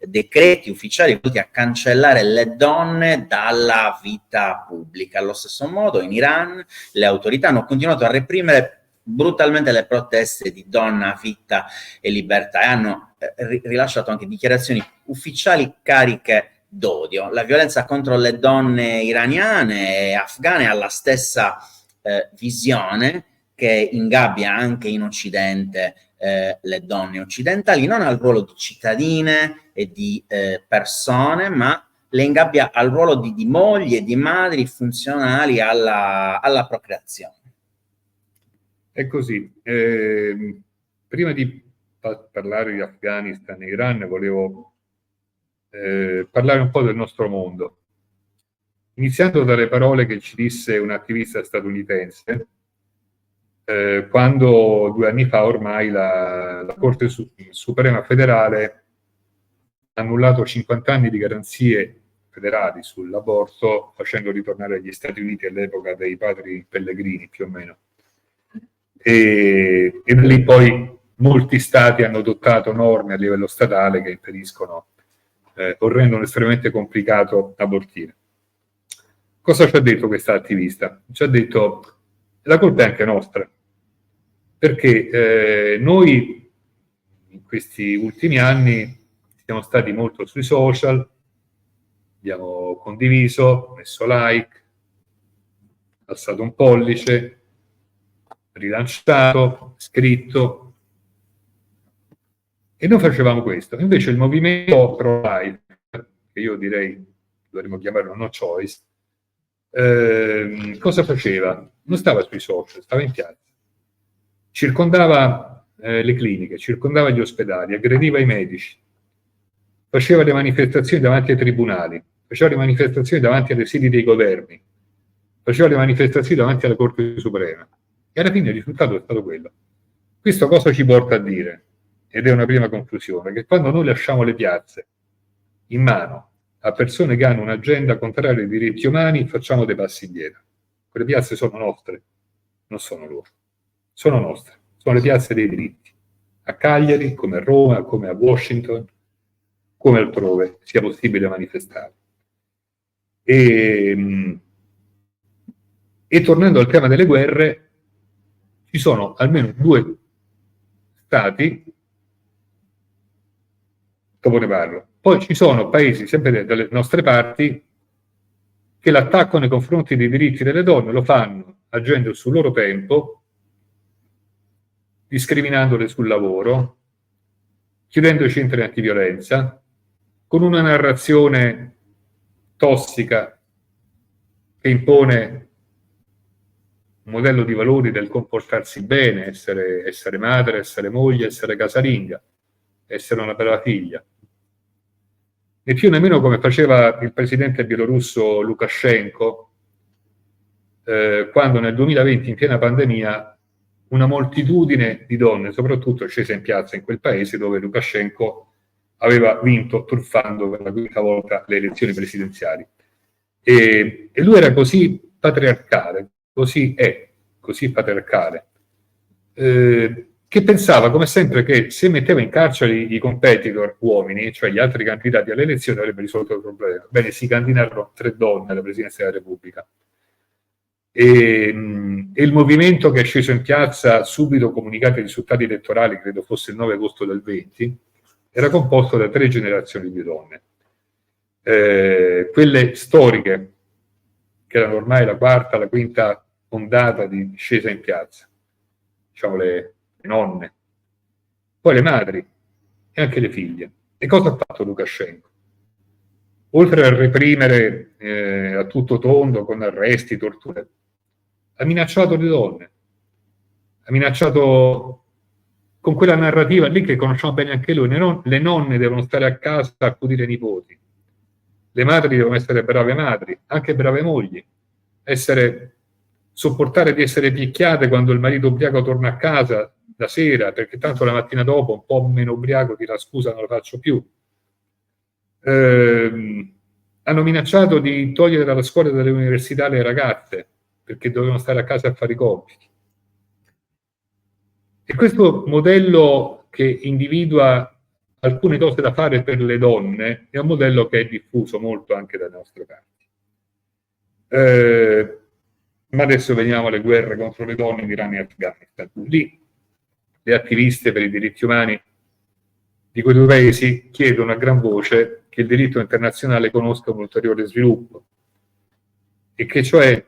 decreti ufficiali volti a cancellare le donne dalla vita pubblica. Allo stesso modo in Iran le autorità hanno continuato a reprimere brutalmente le proteste di donna, vita e libertà, e hanno rilasciato anche dichiarazioni ufficiali cariche d'odio. La violenza contro le donne iraniane e afghane ha la stessa visione, che ingabbia anche in Occidente le donne occidentali, non al ruolo di cittadine e di persone, ma le ingabbia al ruolo di mogli e di madri funzionali alla procreazione. È così. Prima di parlare di Afghanistan e Iran, volevo parlare un po' del nostro mondo, iniziando dalle parole che ci disse un attivista statunitense quando 2 anni fa ormai la Corte Suprema federale ha annullato 50 anni di garanzie federali sull'aborto, facendo ritornare agli Stati Uniti all'epoca dei padri pellegrini, più o meno. E da lì poi molti stati hanno adottato norme a livello statale che impediscono o rendono estremamente complicato abortire. Cosa ci ha detto questa attivista? Ci ha detto: la colpa è anche nostra, perché noi in questi ultimi anni siamo stati molto sui social, abbiamo condiviso, messo like, alzato un pollice, rilanciato, scritto, e noi facevamo questo. Invece il movimento pro-life, che io direi dovremmo chiamarlo no choice, cosa faceva? Non stava sui social, stava in piazza, circondava le cliniche, circondava gli ospedali, aggrediva i medici, faceva le manifestazioni davanti ai tribunali, faceva le manifestazioni davanti alle sedi dei governi, faceva le manifestazioni davanti alla Corte Suprema. E alla fine il risultato è stato quello. Questo cosa ci porta a dire? Ed è una prima conclusione: che quando noi lasciamo le piazze in mano a persone che hanno un'agenda contraria ai diritti umani, facciamo dei passi indietro. Quelle piazze sono nostre, non sono loro. Sono nostre, sono le piazze dei diritti. A Cagliari, come a Roma, come a Washington, come altrove sia possibile manifestare. E tornando al tema delle guerre, ci sono almeno 2 stati, dopo ne parlo, poi ci sono paesi sempre dalle nostre parti che l'attacco nei confronti dei diritti delle donne lo fanno agendo sul loro tempo, discriminandole sul lavoro, chiudendo i centri antiviolenza, con una narrazione tossica che impone un modello di valori del comportarsi bene, essere madre, essere moglie, essere casalinga, essere una bella figlia. Né più né meno come faceva il presidente bielorusso Lukashenko, quando nel 2020, in piena pandemia, una moltitudine di donne, soprattutto, scese in piazza in quel paese dove Lukashenko aveva vinto truffando per la quinta volta le elezioni presidenziali. E lui era così patriarcale, così patriarcale, che pensava, come sempre, che se metteva in carcere i competitor uomini, cioè gli altri candidati alle elezioni, avrebbe risolto il problema. Bene, si candidarono 3 donne alla presidenza della Repubblica. E il movimento che è sceso in piazza subito comunicato i risultati elettorali, credo fosse il 9 agosto del 20, era composto da 3 generazioni di donne. Quelle storiche, che erano ormai la quarta, la quinta ondata di scesa in piazza, diciamo le nonne, poi le madri e anche le figlie. E cosa ha fatto Lukashenko? Oltre a reprimere a tutto tondo con arresti, torture, ha minacciato le donne, ha minacciato con quella narrativa lì che conosciamo bene anche lui: le nonne devono stare a casa a accudire i nipoti, le madri devono essere brave madri, anche brave mogli, sopportare di essere picchiate quando il marito ubriaco torna a casa la sera, perché tanto la mattina dopo, un po' meno ubriaco, dirà scusa, non lo faccio più. Hanno minacciato di togliere dalla scuola e dalle università le ragazze perché dovevano stare a casa a fare i compiti. E questo modello che individua alcune cose da fare per le donne è un modello che è diffuso molto anche dalle nostre parti. Ma adesso veniamo alle guerre contro le donne in Iran e Afghanistan. Lì le attiviste per i diritti umani di quei 2 paesi chiedono a gran voce che il diritto internazionale conosca un ulteriore sviluppo e che cioè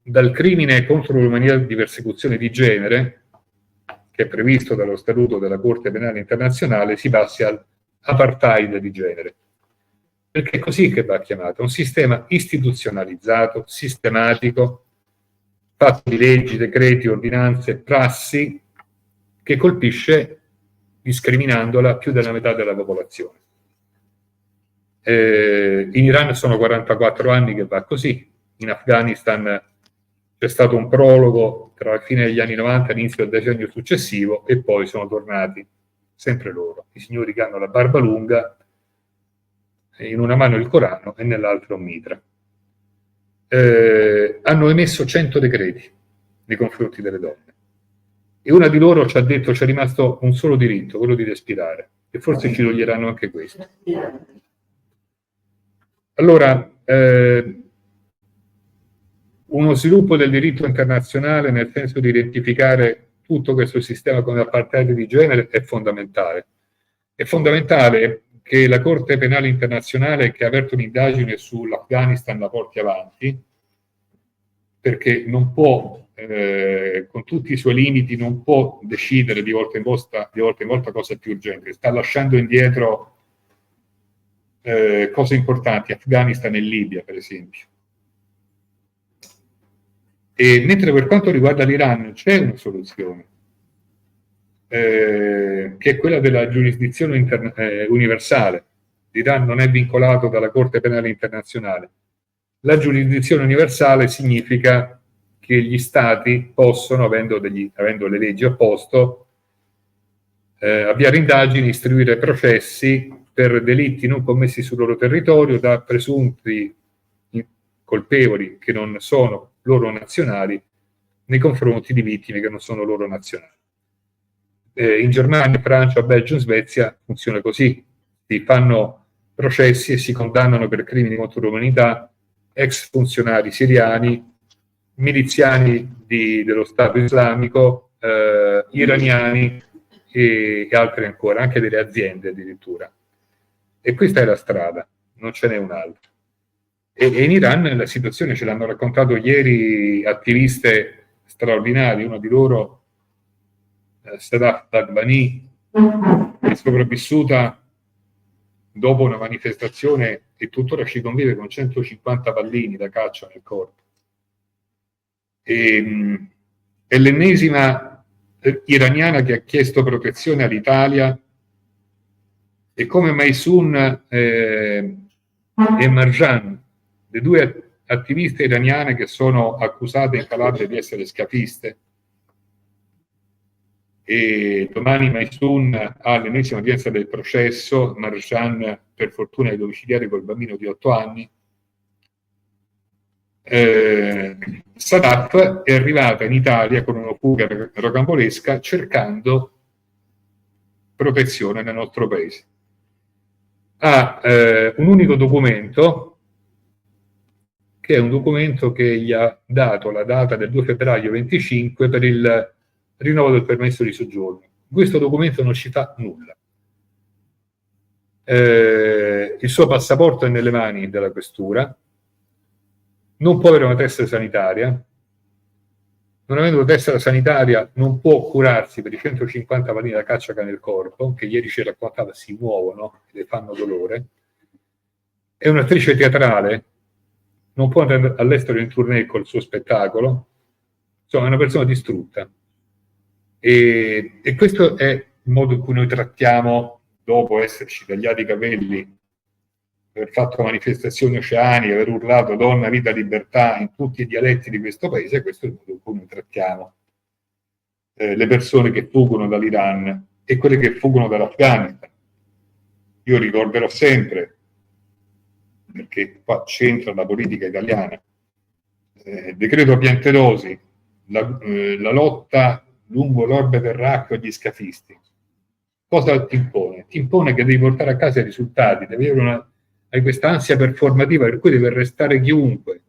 dal crimine contro l'umanità di persecuzione di genere, che è previsto dallo Statuto della Corte Penale Internazionale, si passi all'apartheid di genere. Perché è così che va chiamato: un sistema istituzionalizzato, sistematico, fatto di leggi, decreti, ordinanze, prassi, che colpisce discriminandola più della metà della popolazione. In Iran sono 44 anni che va così, in Afghanistan c'è stato un prologo tra la fine degli anni 90 e l'inizio del decennio successivo, e poi sono tornati sempre loro, i signori che hanno la barba lunga, in una mano il Corano e nell'altra un mitra. Hanno emesso 100 decreti nei confronti delle donne, e una di loro ci ha detto: c'è rimasto un solo diritto, quello di respirare, e forse ci toglieranno anche questo. Allora, uno sviluppo del diritto internazionale nel senso di identificare tutto questo sistema come apartheid di genere è fondamentale. È fondamentale che la Corte Penale Internazionale, che ha aperto un'indagine sull'Afghanistan, la porti avanti, perché non può, con tutti i suoi limiti, non può decidere di volta in volta cose più urgenti. Sta lasciando indietro cose importanti, Afghanistan e Libia, per esempio. E mentre per quanto riguarda l'Iran c'è una soluzione, che è quella della giurisdizione universale. L'Iran non è vincolato dalla Corte Penale Internazionale. La giurisdizione universale significa che gli stati possono, avendo le leggi a posto, avviare indagini, istruire processi per delitti non commessi sul loro territorio da presunti colpevoli che non sono loro nazionali nei confronti di vittime che non sono loro nazionali. In Germania, Francia, Belgio, Svezia funziona così: si fanno processi e si condannano per crimini contro l'umanità ex funzionari siriani, miliziani dello Stato islamico, iraniani e altri ancora, anche delle aziende addirittura. E questa è la strada, non ce n'è un'altra. E in Iran la situazione ce l'hanno raccontato ieri attiviste straordinari. Uno di loro, Sadaf Dadbani, è sopravvissuta dopo una manifestazione e tuttora ci convive con 150 pallini da caccia nel corpo. È l'ennesima iraniana che ha chiesto protezione all'Italia, e come Maysoon e Marjan, le due attiviste iraniane che sono accusate in Calabria di essere scafiste, e domani Maysoon ha l'ennesima udienza del processo, Marjan per fortuna è domiciliare col bambino di 8 anni. Sadaf è arrivata in Italia con una fuga rocambolesca cercando protezione nel nostro paese. Ha un unico documento, che è un documento che gli ha dato la data del 2 febbraio 25 per il rinnovo del permesso di soggiorno. Questo documento non ci fa nulla. Il suo passaporto è nelle mani della questura, non può avere una tessera sanitaria, non avendo una tessera sanitaria non può curarsi per i 150 pallini da caccia che ha nel corpo, che ieri ci raccontava si muovono e le fanno dolore. È un'attrice teatrale, non può andare all'estero in tournée col suo spettacolo, insomma è una persona distrutta. E questo è il modo in cui noi trattiamo, dopo esserci tagliati i capelli, aver fatto manifestazioni oceaniche, aver urlato donna, vita, libertà in tutti i dialetti di questo paese. Questo è il modo in cui noi trattiamo le persone che fuggono dall'Iran e quelle che fuggono dall'Afghanistan. Io ricorderò sempre, perché qua c'entra la politica italiana, decreto Piantedosi, la lotta lungo l'orbe terracqueo agli scafisti. Cosa ti impone? Ti impone che devi portare a casa i risultati, devi avere hai questa ansia performativa per cui deve arrestare chiunque,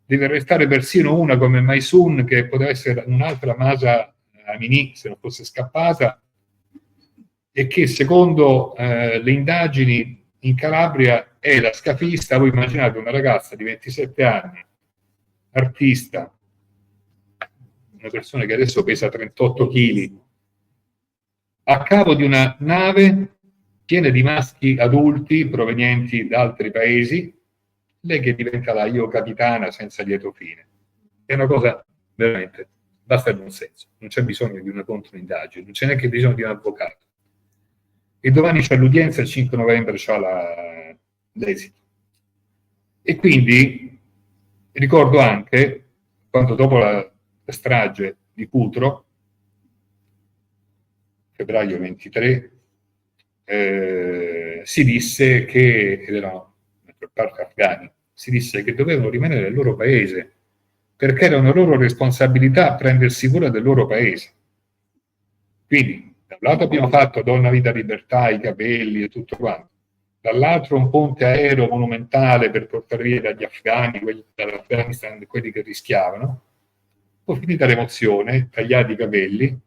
deve arrestare persino una come Maysoon, che poteva essere un'altra Masa Amini se non fosse scappata, e che secondo le indagini in Calabria è la scafista. Voi immaginate una ragazza di 27 anni, artista, una persona che adesso pesa 38 kg, a capo di una nave piena di maschi adulti provenienti da altri paesi, lei che diventa la io capitana senza lieto fine. È una cosa veramente, basta il buon senso, non c'è bisogno di una controindagine, non c'è neanche bisogno di un avvocato. E domani c'è l'udienza, il 5 novembre c'è l'esito. E quindi ricordo anche quando dopo la strage di Cutro, febbraio 23, si disse che, ed erano per parte afghani, si disse che dovevano rimanere nel loro paese perché era una loro responsabilità prendersi cura del loro paese. Quindi da un lato abbiamo fatto donna, vita, libertà, i capelli e tutto quanto, dall'altro un ponte aereo monumentale per portare via dagli afghani, dall'Afghanistan, quelli che rischiavano. Poi finita l'emozione, tagliati i capelli,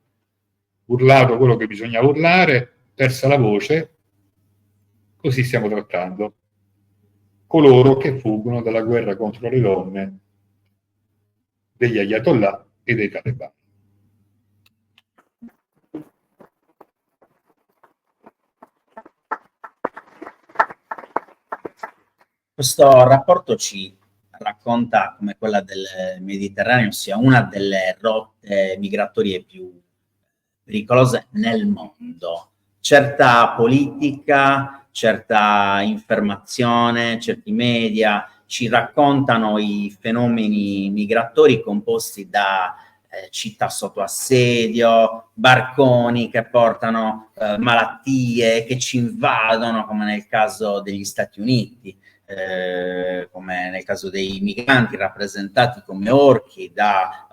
urlato quello che bisognava urlare, persa la voce. Così stiamo trattando coloro che fuggono dalla guerra contro le donne degli ayatollah e dei talebani. Questo rapporto ci racconta come quella del Mediterraneo sia una delle rotte migratorie più pericolose nel mondo. Certa politica, certa informazione, certi media ci raccontano i fenomeni migratori composti da città sotto assedio, barconi che portano malattie, che ci invadono, come nel caso degli Stati Uniti. Come nel caso dei migranti rappresentati come orchi da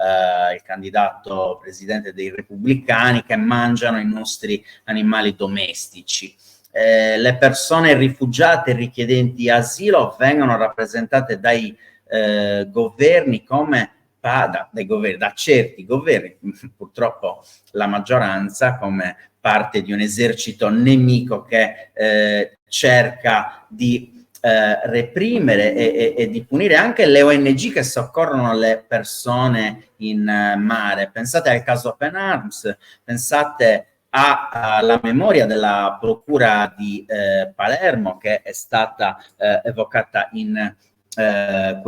il candidato presidente dei repubblicani, che mangiano i nostri animali domestici. Le persone rifugiate e richiedenti asilo vengono rappresentate dai governi come da certi governi, purtroppo la maggioranza, come parte di un esercito nemico che cerca di reprimere e di punire anche le ONG che soccorrono le persone in mare. Pensate al caso Open Arms, pensate alla memoria della procura di Palermo, che è stata evocata in in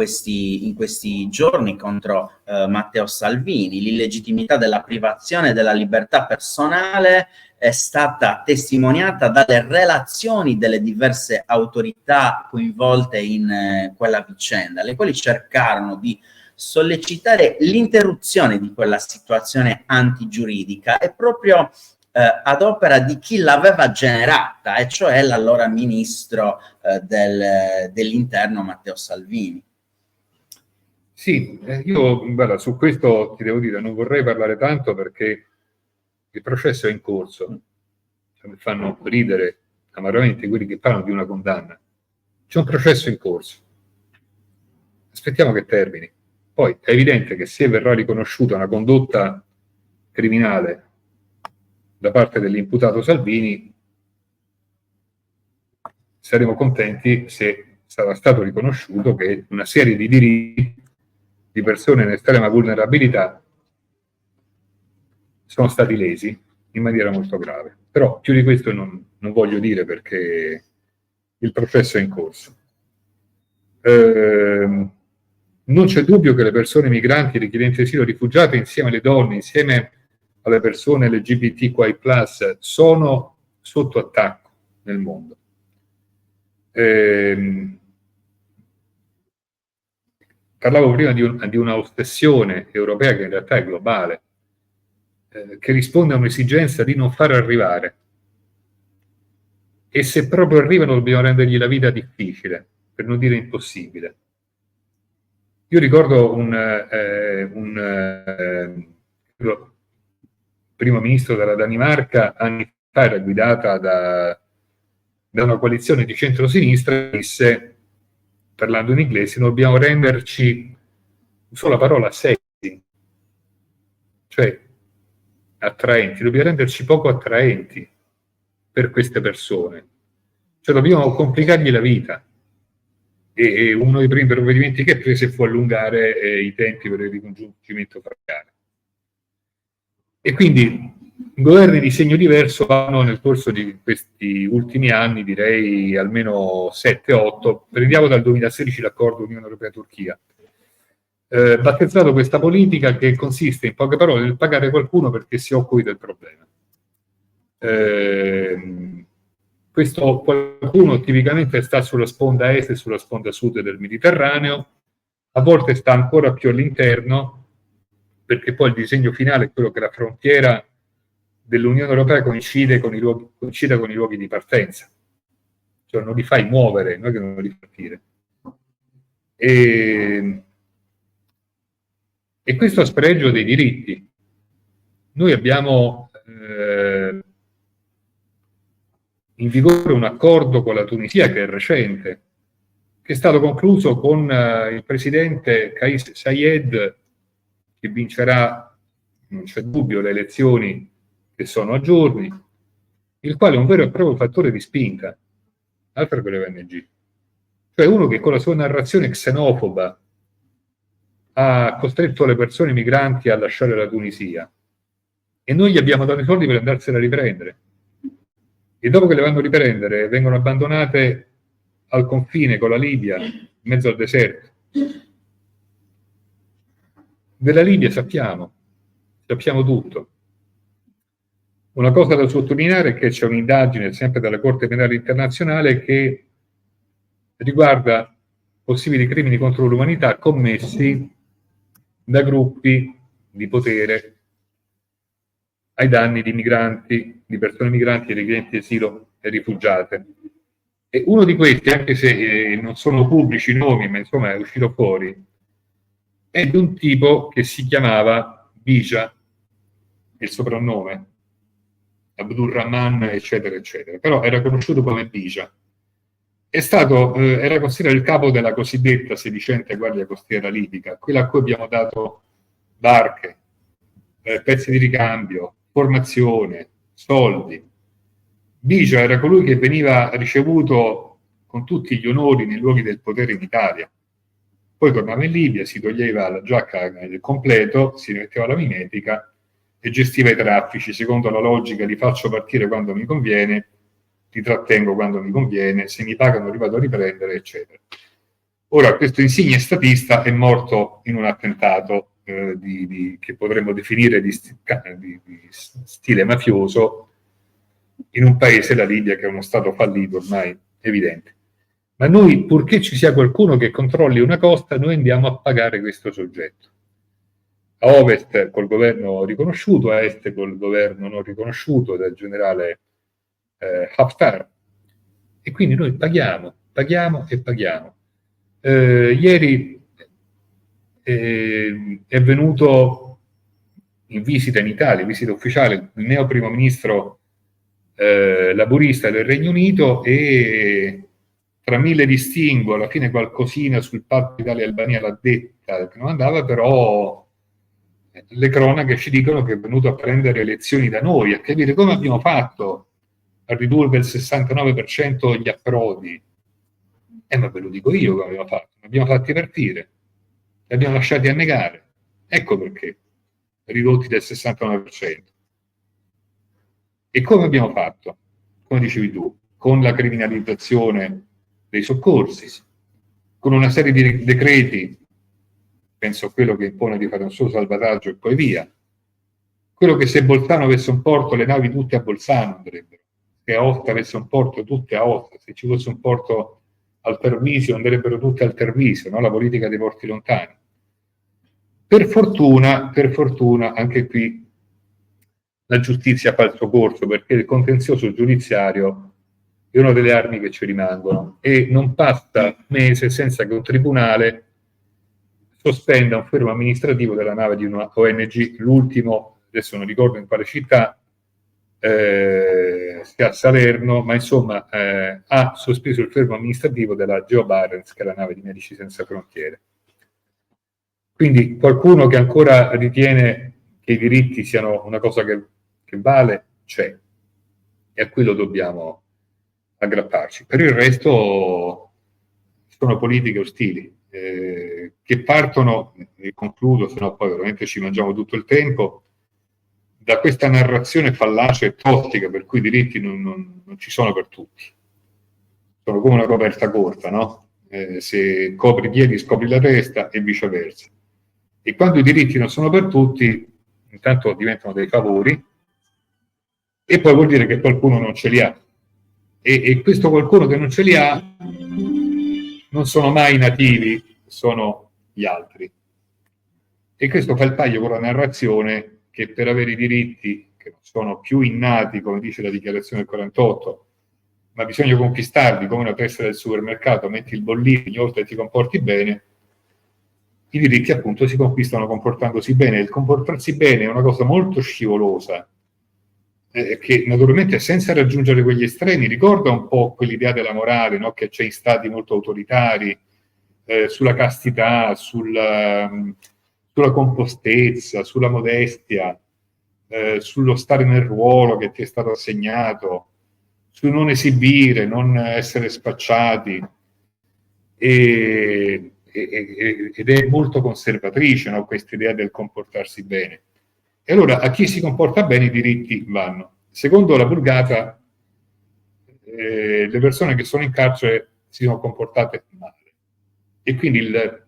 questi giorni contro Matteo Salvini. L'illegittimità della privazione della libertà personale è stata testimoniata dalle relazioni delle diverse autorità coinvolte in quella vicenda, le quali cercarono di sollecitare l'interruzione di quella situazione antigiuridica e proprio ad opera di chi l'aveva generata, e cioè l'allora ministro dell'interno Matteo Salvini. Sì, io guarda, su questo ti devo dire, non vorrei parlare tanto perché il processo è in corso. Mi fanno ridere amaramente quelli che parlano di una condanna. C'è un processo in corso. Aspettiamo che termini. Poi è evidente che se verrà riconosciuta una condotta criminale da parte dell'imputato Salvini, saremo contenti se sarà stato riconosciuto che una serie di diritti di persone in estrema vulnerabilità sono stati lesi in maniera molto grave. Però più di questo non voglio dire perché il processo è in corso. Non c'è dubbio che le persone migranti, richiedenti asilo, rifugiate, insieme alle donne, insieme alle persone LGBTQI+, sono sotto attacco nel mondo. Parlavo prima di una ossessione europea che in realtà è globale, che risponde a un'esigenza di non far arrivare. E se proprio arrivano dobbiamo rendergli la vita difficile, per non dire impossibile. Io ricordo un primo ministro della Danimarca, anni fa, era guidata da una coalizione di centrosinistra, disse, parlando in inglese, dobbiamo renderci, usò la parola sexy, cioè attraenti, dobbiamo renderci poco attraenti per queste persone, cioè dobbiamo complicargli la vita. E uno dei primi provvedimenti che prese fu allungare i tempi per il ricongiungimento familiare. E quindi governi di segno diverso hanno nel corso di questi ultimi anni, direi almeno 7-8, prendiamo dal 2016 l'accordo Unione Europea-Turchia, battezzato questa politica che consiste in poche parole nel pagare qualcuno perché si occupi del problema. Questo qualcuno tipicamente sta sulla sponda est e sulla sponda sud del Mediterraneo, a volte sta ancora più all'interno, perché poi il disegno finale è quello che la frontiera dell'Unione Europea coincida con i luoghi di partenza, cioè non li fai muovere, non è che non li fai partire. E questo a spregio dei diritti. Noi abbiamo in vigore un accordo con la Tunisia che è recente, che è stato concluso con il presidente Kais Saied, che vincerà, non c'è dubbio, le elezioni che sono a giorni, il quale è un vero e proprio fattore di spinta, altro che l'ONG. Cioè uno che con la sua narrazione xenofoba ha costretto le persone migranti a lasciare la Tunisia e noi gli abbiamo dato i soldi per andarsela a riprendere. E dopo che le vanno a riprendere vengono abbandonate al confine con la Libia, in mezzo al deserto. Della Libia sappiamo tutto. Una cosa da sottolineare è che c'è un'indagine sempre dalla Corte Penale Internazionale che riguarda possibili crimini contro l'umanità commessi da gruppi di potere ai danni di migranti, di persone migranti, richiedenti asilo e rifugiate. E uno di questi, anche se non sono pubblici i nomi, ma insomma è uscito fuori, è di un tipo che si chiamava Bija, il soprannome, Abdurrahman, eccetera, eccetera, però era conosciuto come Bija. Era considerato il capo della cosiddetta sedicente Guardia Costiera Libica, quella a cui abbiamo dato barche, pezzi di ricambio, formazione, soldi. Bija era colui che veniva ricevuto con tutti gli onori nei luoghi del potere in Italia. Poi tornava in Libia, si toglieva la giacca nel completo, si metteva la mimetica e gestiva i traffici secondo la logica: li faccio partire quando mi conviene, li trattengo quando mi conviene, se mi pagano li vado a riprendere, eccetera. Ora, questo insigne statista è morto in un attentato che potremmo definire di stile mafioso in un paese, la Libia, che è uno stato fallito ormai evidente. Ma noi, purché ci sia qualcuno che controlli una costa, noi andiamo a pagare questo soggetto. A ovest col governo riconosciuto, a est col governo non riconosciuto del generale Haftar. E quindi noi paghiamo e paghiamo. Ieri è venuto in visita in Italia, visita ufficiale, il neo primo ministro laburista del Regno Unito, e tra mille distinguo, alla fine qualcosina sul patto Italia-Albania l'ha detta, che non andava, però le cronache ci dicono che è venuto a prendere lezioni da noi, a capire come abbiamo fatto a ridurre del 69% gli approdi. Ma ve lo dico io come abbiamo fatto. Li abbiamo fatti partire, li abbiamo lasciati annegare. Ecco perché, ridotti del 69%. E come abbiamo fatto? Come dicevi tu, con la criminalizzazione dei soccorsi, con una serie di decreti, penso a quello che impone di fare un solo salvataggio e poi via, quello che se Bolzano avesse un porto, le navi tutte a Bolzano andrebbero, se Aosta avesse un porto, tutte a Aosta, se ci fosse un porto al Tervisio andrebbero tutte al Tervisio, no? La politica dei porti lontani. Per fortuna, anche qui la giustizia fa il suo corso, perché il contenzioso giudiziario è una delle armi che ci rimangono, e non passa mese senza che un tribunale sospenda un fermo amministrativo della nave di una ONG, l'ultimo, adesso non ricordo in quale città, sia a Salerno, ma insomma ha sospeso il fermo amministrativo della Geo Barents, che è la nave di Medici Senza Frontiere. Quindi qualcuno che ancora ritiene che i diritti siano una cosa che vale, c'è, e a quello dobbiamo aggrapparci. Per il resto sono politiche ostili che partono, e concludo, se no poi veramente ci mangiamo tutto il tempo, da questa narrazione fallace e tossica per cui i diritti non ci sono per tutti. Sono come una coperta corta, no? Se copri i piedi scopri la testa e viceversa. E quando i diritti non sono per tutti, intanto diventano dei favori, e poi vuol dire che qualcuno non ce li ha. E questo qualcuno che non ce li ha non sono mai i nativi, sono gli altri. E questo fa il paio con la narrazione che per avere i diritti, che non sono più innati, come dice la dichiarazione del 48, ma bisogna conquistarli come una tessera del supermercato, metti il bollino ogni volta che ti comporti bene. I diritti appunto si conquistano comportandosi bene. Il comportarsi bene è una cosa molto scivolosa, che naturalmente senza raggiungere quegli estremi ricorda un po' quell'idea della morale, no? Che c'è in stati molto autoritari, sulla castità, sulla compostezza, sulla modestia, sullo stare nel ruolo che ti è stato assegnato, su non esibire, non essere spacciati, ed è molto conservatrice, no? Questa idea del comportarsi bene. E allora a chi si comporta bene i diritti vanno. Secondo la Vulgata, le persone che sono in carcere si sono comportate male. E quindi il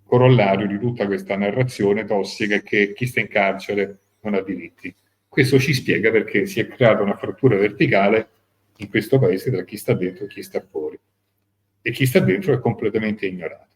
corollario di tutta questa narrazione tossica è che chi sta in carcere non ha diritti. Questo ci spiega perché si è creata una frattura verticale in questo paese tra chi sta dentro e chi sta fuori. E chi sta dentro è completamente ignorato.